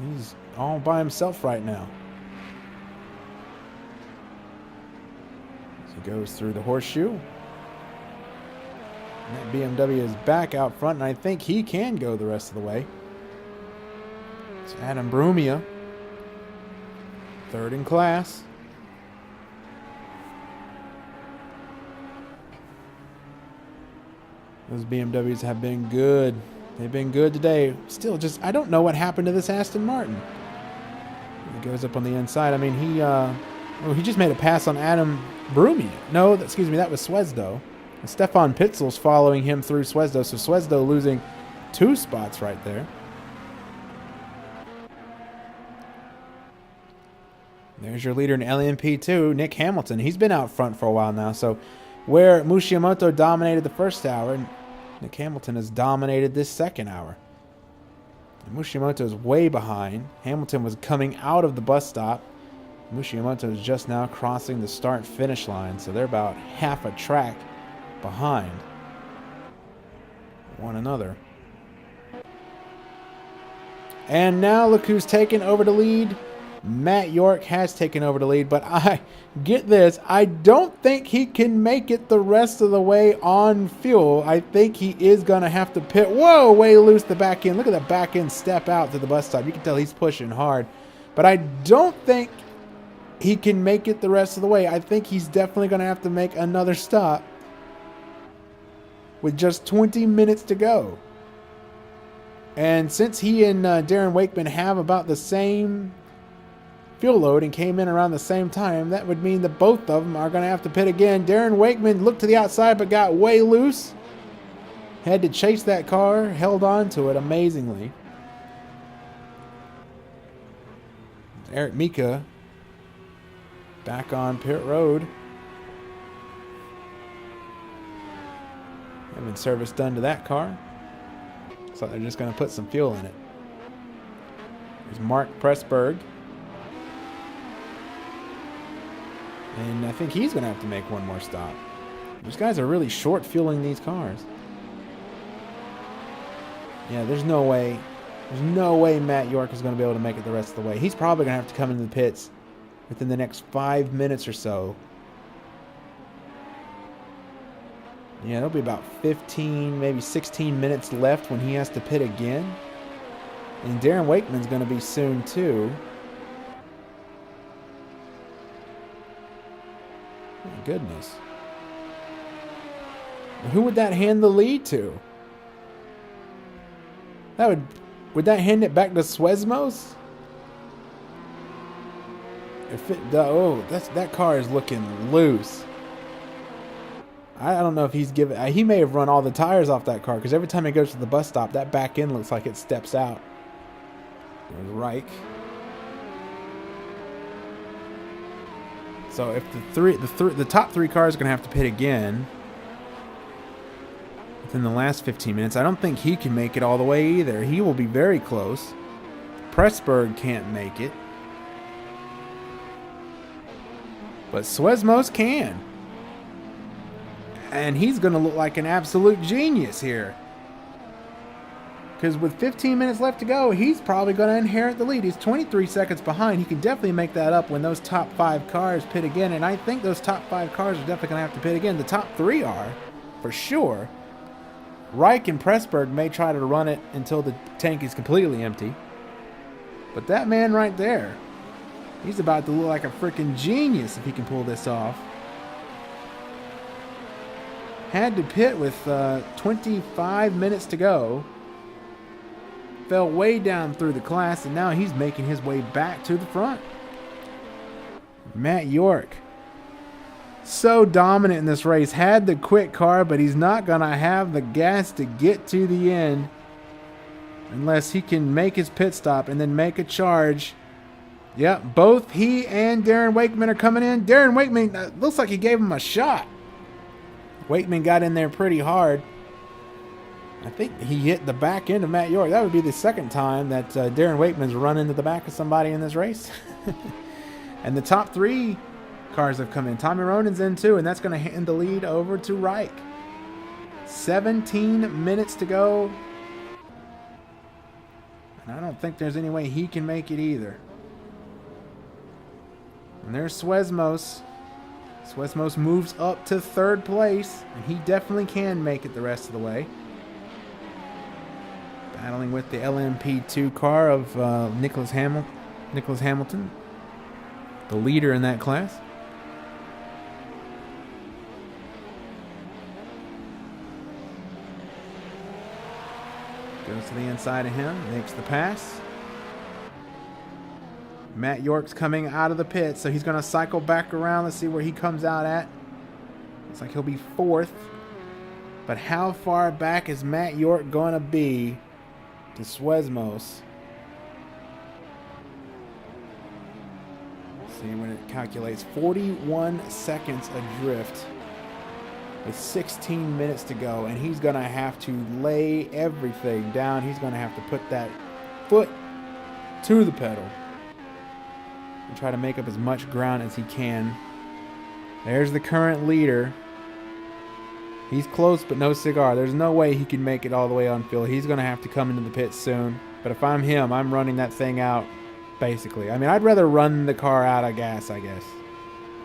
He's all by himself right now. He goes through the horseshoe. And that BMW is back out front, and I think he can go the rest of the way. It's Adam Brumia, 3rd in class. Those BMWs have been good. They've been good today. Still, I don't know what happened to this Aston Martin. He goes up on the inside. I mean, he just made a pass on Adam Brumia. No, excuse me, that was Swesdo. And Stefan Pitzel's following him through Swesdo, so Swesdo losing 2 spots right there. There's your leader in LMP2, Nick Hamilton. He's been out front for a while now, so where Mushimoto dominated the first hour, Nick Hamilton has dominated this second hour. And Mushimoto is way behind. Hamilton was coming out of the bus stop. Mushimoto is just now crossing the start-finish line, so they're about half a track behind one another. And now look who's taken over the lead. Matt York has taken over the lead, but get this, I don't think he can make it the rest of the way on fuel. I think he is going to have to pit. Whoa, way loose the back end. Look at the back end step out to the bus stop. You can tell he's pushing hard, but I don't think he can make it the rest of the way. I think he's definitely going to have to make another stop with just 20 minutes to go. And since he and Darren Wakeman have about the same fuel load and came in around the same time, that would mean that both of them are going to have to pit again. Darren Wakeman looked to the outside but got way loose. Had to chase that car, held on to it amazingly. Eric Mika back on pit road. Having service done to that car. So they're just going to put some fuel in it. There's Mark Pressburg. And I think he's going to have to make one more stop. These guys are really short fueling these cars. Yeah, there's no way. There's no way Matt York is going to be able to make it the rest of the way. He's probably going to have to come into the pits within the next 5 minutes or so. Yeah, there'll be about 15, maybe 16 minutes left when he has to pit again. And Darren Wakeman's going to be soon too. My goodness. Who would that hand the lead to? Would that hand it back to Swesmos? If it, that car is looking loose. I don't know if he's given. He may have run all the tires off that car because every time he goes to the bus stop, that back end looks like it steps out. There's Reich. So if the top three cars are going to have to pit again within the last 15 minutes, I don't think he can make it all the way either. He will be very close. Pressburg can't make it, but Swesmos can. And he's going to look like an absolute genius here. Because with 15 minutes left to go, he's probably going to inherit the lead. He's 23 seconds behind. He can definitely make that up when those top 5 cars pit again. And I think those top 5 cars are definitely going to have to pit again. The top 3 are, for sure. Reich and Pressburg may try to run it until the tank is completely empty. But that man right there, he's about to look like a freaking genius if he can pull this off. Had to pit with 25 minutes to go. Fell way down through the class, and now he's making his way back to the front. Matt York, so dominant in this race. Had the quick car, but he's not going to have the gas to get to the end unless he can make his pit stop and then make a charge. Yep, both he and Darren Wakeman are coming in. Darren Wakeman, looks like he gave him a shot. Wakeman got in there pretty hard. I think he hit the back end of Matt York. That would be the second time that Darren Wakeman's run into the back of somebody in this race. And the top 3 cars have come in. Tommy Ronen's in too, and that's going to hand the lead over to Reich. 17 minutes to go. And I don't think there's any way he can make it either. And there's Swesmos. Swesmos moves up to 3rd place, and he definitely can make it the rest of the way. Battling with the LMP2 car of Nicholas Hamilton, the leader in that class. Goes to the inside of him, makes the pass. Matt York's coming out of the pit, so he's going to cycle back around. Let's see where he comes out at. Looks like he'll be 4th. But how far back is Matt York going to be to Swesmos? Let's see when it calculates. 41 seconds adrift with 16 minutes to go. And he's going to have to lay everything down. He's going to have to put that foot to the pedal and try to make up as much ground as he can. There's the current leader. He's close, but no cigar. There's no way he can make it all the way on field. He's going to have to come into the pit soon. But if I'm him, I'm running that thing out, basically. I mean, I'd rather run the car out of gas, I guess.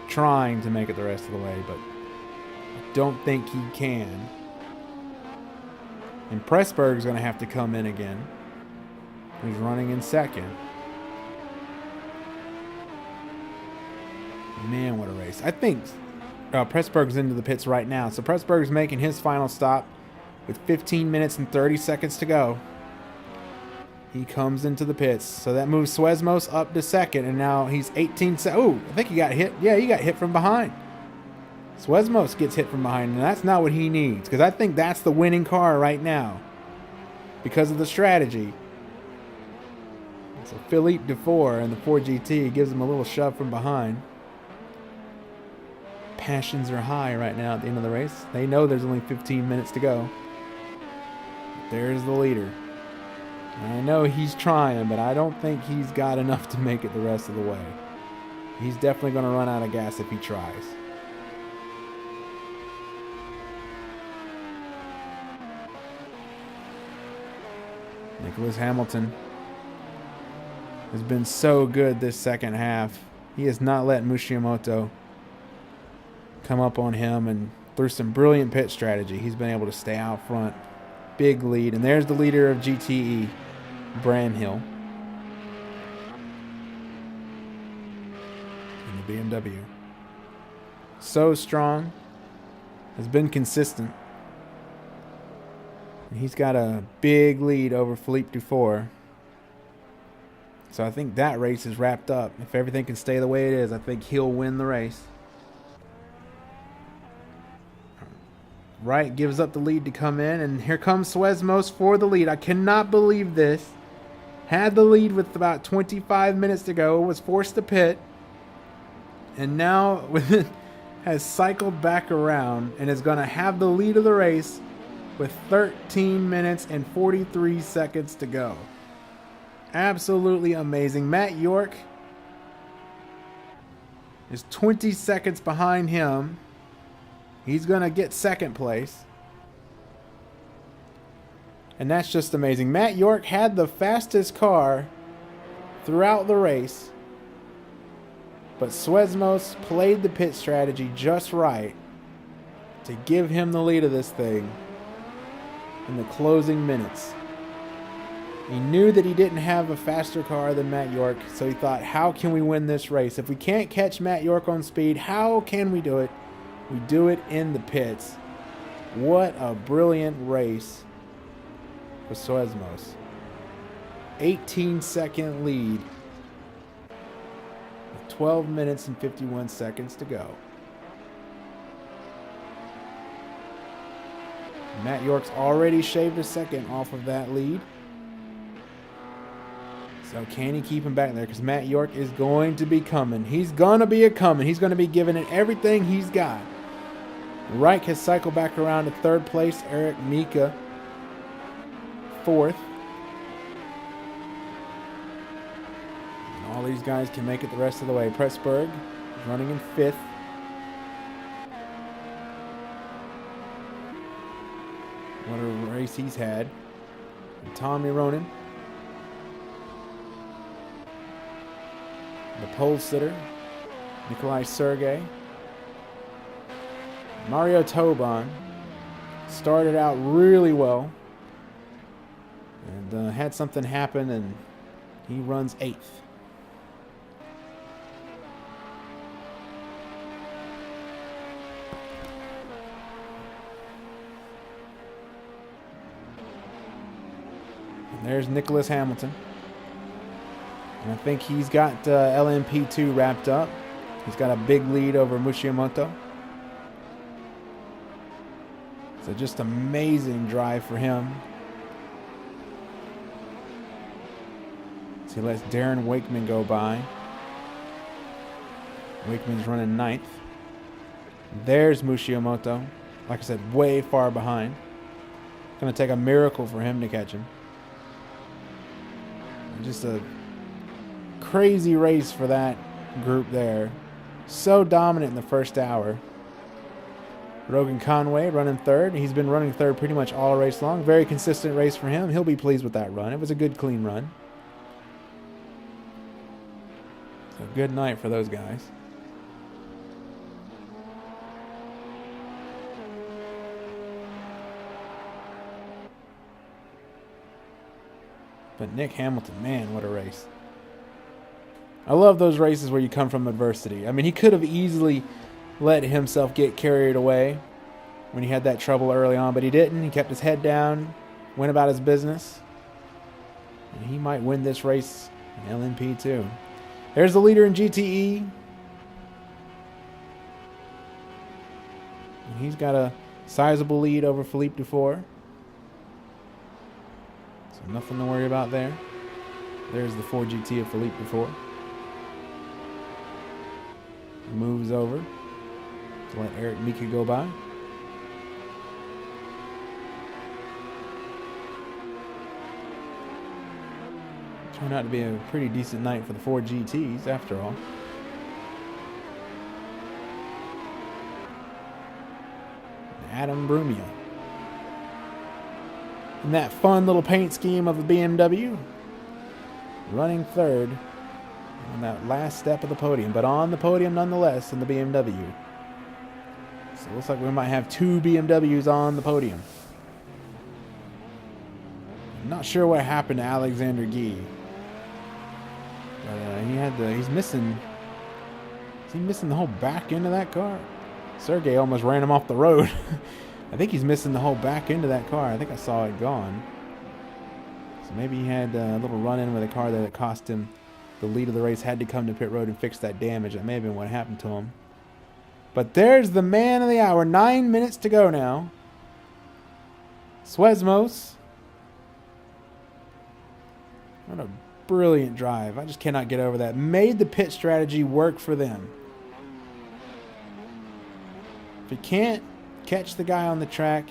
Trying to make it the rest of the way, but I don't think he can. And Pressburg's going to have to come in again. He's running in 2nd. Man, what a race. I think Pressburg's into the pits right now. So Pressburg's making his final stop with 15 minutes and 30 seconds to go. He comes into the pits. So that moves Swesmos up to 2nd, and now he's 18 seconds. Oh, I think he got hit. Yeah, he got hit from behind. Swesmos gets hit from behind, and that's not what he needs, because I think that's the winning car right now because of the strategy. So Philippe Dufour in the Ford GT gives him a little shove from behind. passions are high right now at the end of the race. They know there's only 15 minutes to go. There's the leader. And I know he's trying, but I don't think he's got enough to make it the rest of the way. He's definitely going to run out of gas if he tries. Lewis Hamilton has been so good this second half. He has not let Mushimoto come up on him, and through some brilliant pit strategy, he's been able to stay out front. Big lead, and there's the leader of GTE, Bramhill, in the BMW. So strong, has been consistent. And he's got a big lead over Philippe Dufour. So I think that race is wrapped up. If everything can stay the way it is, I think he'll win the race. Wright gives up the lead to come in, and here comes Suezmos for the lead. I cannot believe this. Had the lead with about 25 minutes to go, was forced to pit, and now has cycled back around and is going to have the lead of the race with 13 minutes and 43 seconds to go. Absolutely amazing. Matt York is 20 seconds behind him. He's going to get second place. And that's just amazing. Matt York had the fastest car throughout the race, but Suezmos played the pit strategy just right to give him the lead of this thing in the closing minutes. He knew that he didn't have a faster car than Matt York, so he thought, how can we win this race? If we can't catch Matt York on speed, how can we do it? We do it in the pits. What a brilliant race for Suezmos. 18-second lead with 12 minutes and 51 seconds to go. Matt York's already shaved a second off of that lead. So can he keep him back there? Because Matt York is going to be coming. He's going to be coming. He's going to be giving it everything he's got. Reich has cycled back around to third place. Eric Mika, fourth. And all these guys can make it the rest of the way. Pressburg is running in fifth. What a race he's had. And Tommy Ronan, the pole sitter, Nikolai Sergey. Mario Toban started out really well and had something happen, and he runs eighth. And there's Nicholas Hamilton. And I think he's got LMP2 wrapped up. He's got a big lead over Mushimoto. So just amazing drive for him. So he lets Darren Wakeman go by. Wakeman's running ninth. There's Mushimoto. Like I said, way far behind. Going to take a miracle for him to catch him. Just a crazy race for that group there. So dominant in the first hour. Rogan Conway running third. He's been running third pretty much all race long. Very consistent race for him. He'll be pleased with that run. It was a good, clean run. So good night for those guys. But Nick Hamilton, man, what a race. I love those races where you come from adversity. I mean, he could have easily let himself get carried away when he had that trouble early on, but he didn't. He kept his head down, went about his business, and he might win this race in LMP too. There's the leader in GTE. And he's got a sizable lead over Philippe Dufour. So nothing to worry about there. There's the 4GT of Philippe Dufour. Moves over. to let Eric Mika go by. Turned out to be a pretty decent night for the 4 GTs after all. Adam Brumia. And that fun little paint scheme of the BMW. Running third on that last step of the podium. But on the podium nonetheless in the BMW. So it looks like we might have 2 BMWs on the podium. I'm not sure what happened to Alexander Guy. But he's missing. Is he missing the whole back end of that car? Sergey almost ran him off the road. I think he's missing the whole back end of that car. I think I saw it gone. So maybe he had a little run-in with a car that cost him the lead of the race. Had to come to pit road and fix that damage. That may have been what happened to him. But there's the man of the hour. 9 minutes to go now. Swesmos. What a brilliant drive. I just cannot get over that. Made the pit strategy work for them. If you can't catch the guy on the track,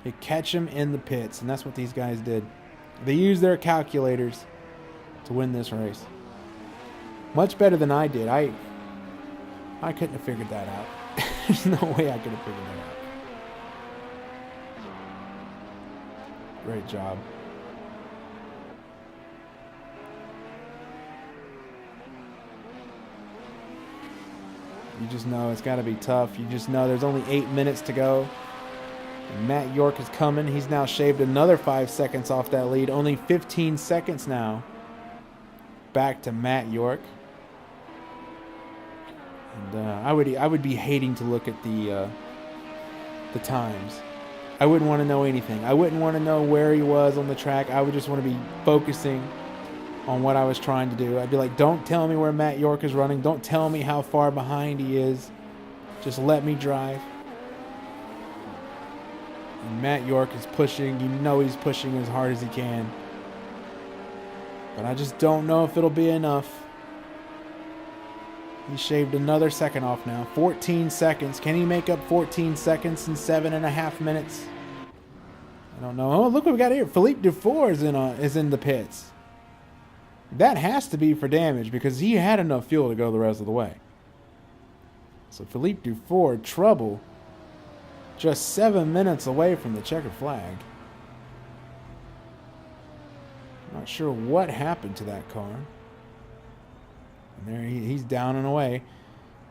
you catch him in the pits. And that's what these guys did. They used their calculators to win this race. Much better than I did. I couldn't have figured that out. There's no way I could have figured that out. Great job. You just know it's got to be tough. You just know there's only 8 minutes to go. And Matt York is coming. He's now shaved another 5 seconds off that lead. Only 15 seconds now. Back to Matt York. And I would be hating to look at the times. I wouldn't want to know anything. I wouldn't want to know where he was on the track. I would just want to be focusing on what I was trying to do. I'd be like, don't tell me where Matt York is running. Don't tell me how far behind he is. Just let me drive. And Matt York is pushing. You know he's pushing as hard as he can. But I just don't know if it'll be enough. He shaved another second off now. 14 seconds. Can he make up 14 seconds in 7.5 minutes? I don't know. Oh, look what we got here. Philippe Dufour is in the pits. That has to be for damage because he had enough fuel to go the rest of the way. So Philippe Dufour, trouble. Just 7 minutes away from the checkered flag. Not sure what happened to that car. And there he's down and away.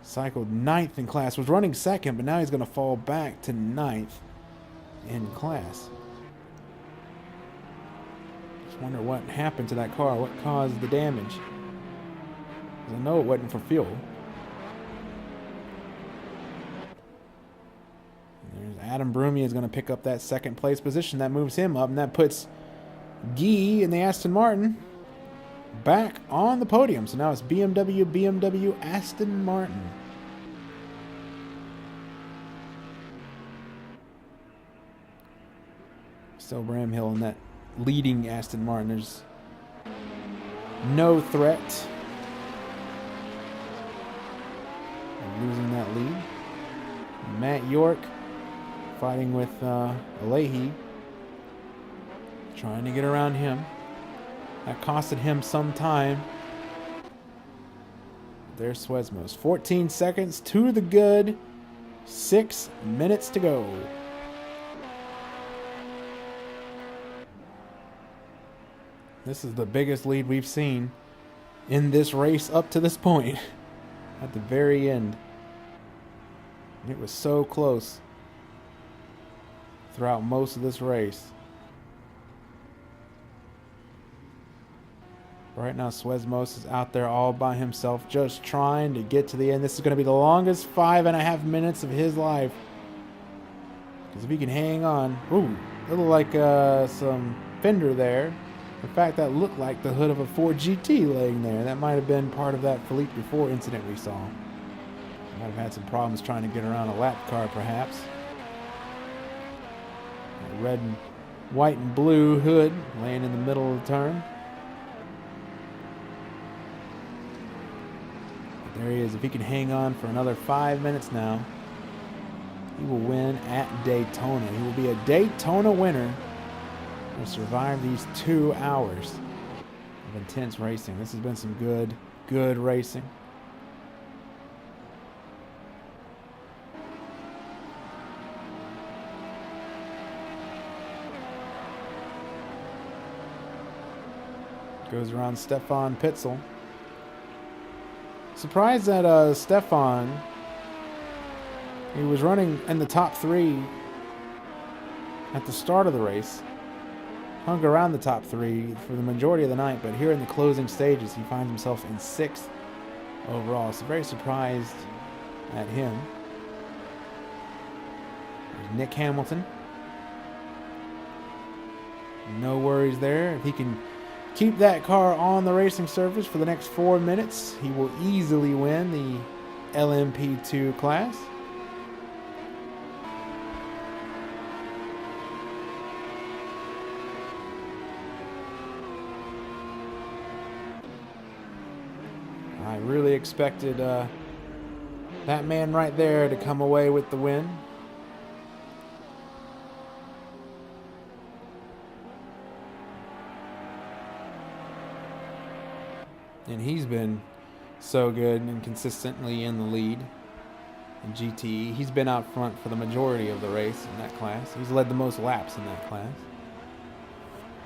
Cycled 9th in class. Was running second, but now he's going to fall back to 9th in class. Just wonder what happened to that car. What caused the damage? I know it wasn't for fuel. And there's Adam Brumia is going to pick up that second place position. That moves him up, and that puts Guy in the Aston Martin back on the podium. So now it's BMW, Aston Martin. Still Bramhill in that leading Aston Martin. There's no threat of losing that lead. Matt York fighting with Leahy, trying to get around him. That costed him some time. There's Swesmos. 14 seconds to the good. 6 minutes to go. This is the biggest lead we've seen in this race up to this point. At the very end. It was so close throughout most of this race. Right now, Swesmos is out there all by himself, just trying to get to the end. This is going to be the longest 5.5 minutes of his life. Because if he can hang on... Ooh, it looked like some fender there. In fact, that looked like the hood of a Ford GT laying there. That might have been part of that Philippe Dufour incident we saw. Might have had some problems trying to get around a lap car, perhaps. A red, white, and blue hood laying in the middle of the turn. There he is. If he can hang on for another 5 minutes now, he will win at Daytona. He will be a Daytona winner. Will survive these 2 hours of intense racing. This has been some good racing. Goes around Stefan Pitzel. Surprised that Stefan, he was running in the top 3 at the start of the race. Hung around the top 3 for the majority of the night, but here in the closing stages, he finds himself in 6th overall. So very surprised at him. There's Nick Hamilton. No worries there. If he can keep that car on the racing surface for the next 4 minutes, he will easily win the LMP2 class. I really expected that man right there to come away with the win. And he's been so good and consistently in the lead in GTE. He's been out front for the majority of the race in that class. He's led the most laps in that class.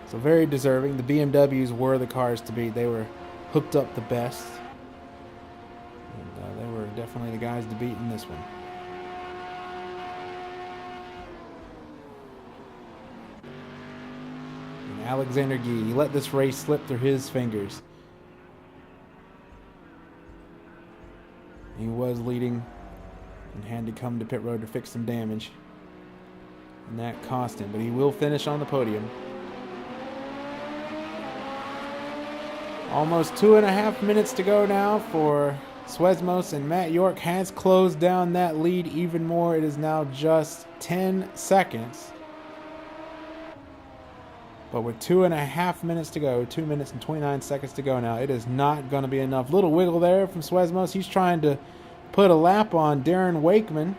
So very deserving. The BMWs were the cars to beat. They were hooked up the best. And they were definitely the guys to beat in this one. And Alexander Guy, he let this race slip through his fingers. He was leading and had to come to pit road to fix some damage. And that cost him, but he will finish on the podium. Almost 2.5 minutes to go now for Swesmos, and Matt York has closed down that lead even more. It is now just 10 seconds. But with 2.5 minutes to go, 2 minutes and 29 seconds to go now, it is not going to be enough. Little wiggle there from Swesmos. He's trying to put a lap on Darren Wakeman.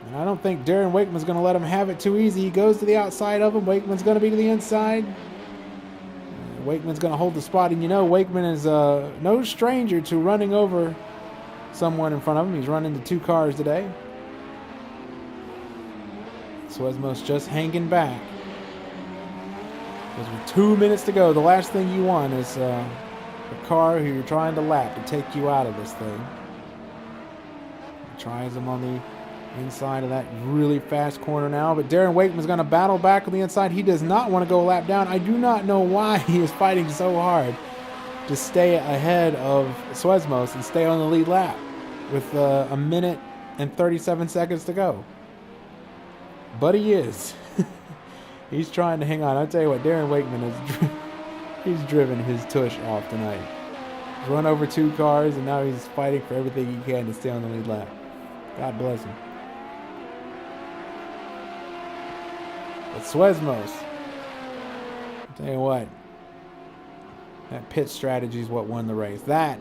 And I don't think Darren Wakeman's going to let him have it too easy. He goes to the outside of him. Wakeman's going to be to the inside. Wakeman's going to hold the spot. And you know, Wakeman is no stranger to running over someone in front of him. He's run into 2 cars today. Swesmos just hanging back. Because with 2 minutes to go, the last thing you want is a car who you're trying to lap to take you out of this thing. He tries him on the inside of that really fast corner now, but Darren Wakeman's going to battle back on the inside. He does not want to go a lap down. I do not know why he is fighting so hard to stay ahead of Swesmos and stay on the lead lap with 1 minute and 37 seconds to go. But he is. He's trying to hang on. I'll tell you what, Darren Wakeman he's driven his tush off tonight. He's run over 2 cars, and now he's fighting for everything he can to stay on the lead lap. God bless him. But Swesmos, I'll tell you what, that pit strategy is what won the race. That,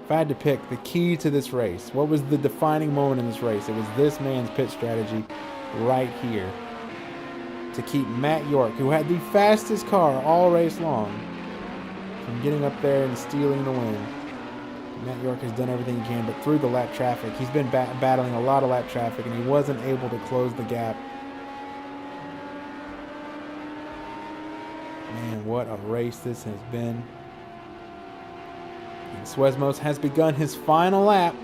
if I had to pick the key to this race, what was the defining moment in this race, it was this man's pit strategy right here to keep Matt York, who had the fastest car all race long, from getting up there and stealing the win. Matt York has done everything he can, but through the lap traffic, he's been battling a lot of lap traffic, and he wasn't able to close the gap. Man, what a race this has been. And Swesmos has begun his final lap.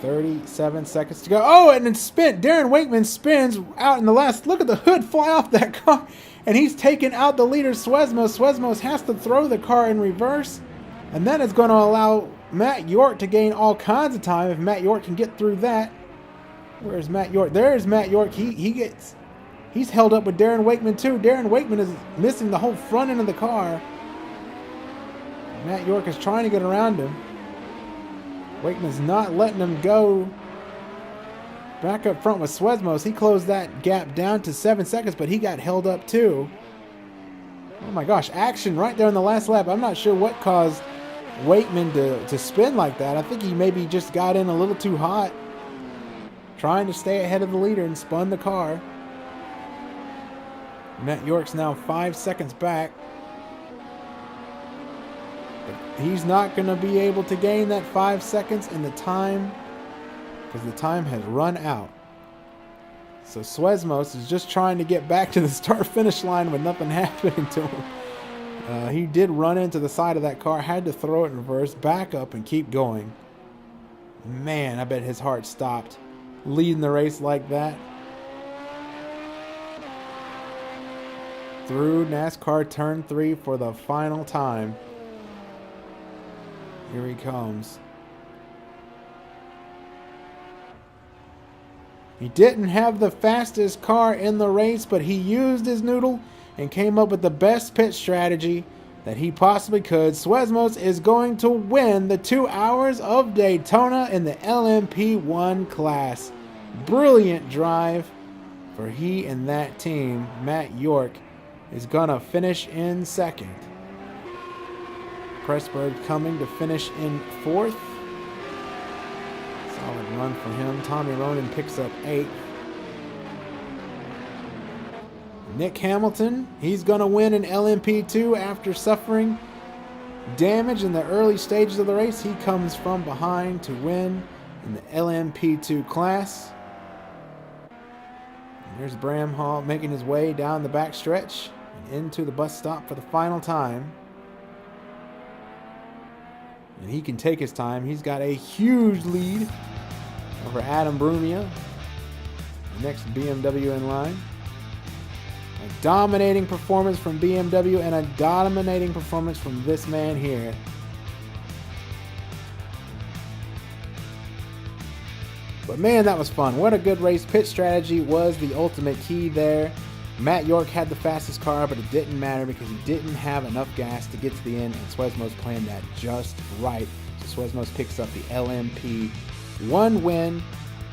37 seconds to go. Oh, and then Darren Wakeman spins out in the last. Look at the hood fly off that car. And he's taken out the leader, Swesmos. Swesmos has to throw the car in reverse. And that is going to allow Matt York to gain all kinds of time if Matt York can get through that. Where's Matt York? There's Matt York. He's held up with Darren Wakeman too. Darren Wakeman is missing the whole front end of the car. Matt York is trying to get around him. Wakeman's not letting him go. Back up front with Swesmos. He closed that gap down to 7 seconds, but he got held up too. Oh my gosh, action right there in the last lap. I'm not sure what caused Wakeman to spin like that. I think he maybe just got in a little too hot. trying to stay ahead of the leader and spun the car. Matt York's now 5 seconds back. But he's not going to be able to gain that 5 seconds in the time, because the time has run out. So Swesmos is just trying to get back to the start-finish line with nothing happening to him. He did run into the side of that car, had to throw it in reverse, back up, and keep going. Man, I bet his heart stopped leading the race like that. Through NASCAR Turn 3 for the final time. Here he comes. He didn't have the fastest car in the race, but he used his noodle and came up with the best pit strategy that he possibly could. Swesmos is going to win the 2 hours of Daytona in the LMP1 class. Brilliant drive for he and that team. Matt York is going to finish in second. Pressburg coming to finish in fourth. Solid run for him. Tommy Ronan picks up 8th. Nick Hamilton, he's going to win in LMP2 after suffering damage in the early stages of the race. He comes from behind to win in the LMP2 class. And there's Bram Hall making his way down the back stretch and into the bus stop for the final time. And he can take his time. He's got a huge lead over Adam Brumia, the next BMW in line. A dominating performance from BMW and a dominating performance from this man here. But man, that was fun. What a good race. Pit strategy was the ultimate key there. Matt York had the fastest car, but it didn't matter because he didn't have enough gas to get to the end, and Swesmos planned that just right. So Swesmos picks up the LMP1 win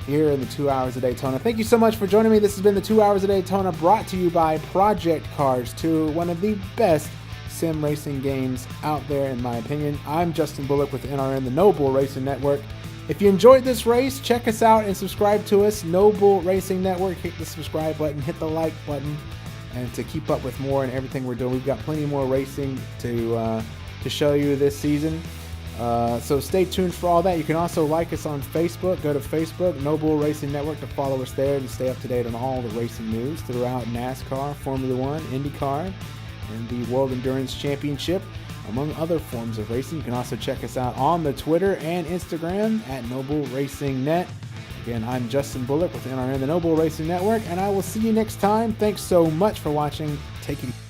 here in the 2 hours of Daytona. Thank you so much for joining me. This has been the 2 hours of Daytona, brought to you by Project Cars 2, one of the best sim racing games out there in my opinion. I'm Justin Bullock with NRN, the No Bull Racing Network. If you enjoyed this race, check us out and subscribe to us. No Bull Racing Network. Hit the subscribe button, hit the like button, and to keep up with more and everything we're doing. We've got plenty more racing to show you this season. So stay tuned for all that. You can also like us on Facebook. Go to Facebook, No Bull Racing Network, to follow us there to stay up to date on all the racing news throughout NASCAR, Formula One, IndyCar, and the World Endurance Championship, among other forms of racing. You can also check us out on the Twitter and Instagram at No Bull Racing Net. Again, I'm Justin Bullock with NRN, the No Bull Racing Network, and I will see you next time. Thanks so much for watching. Take it easy.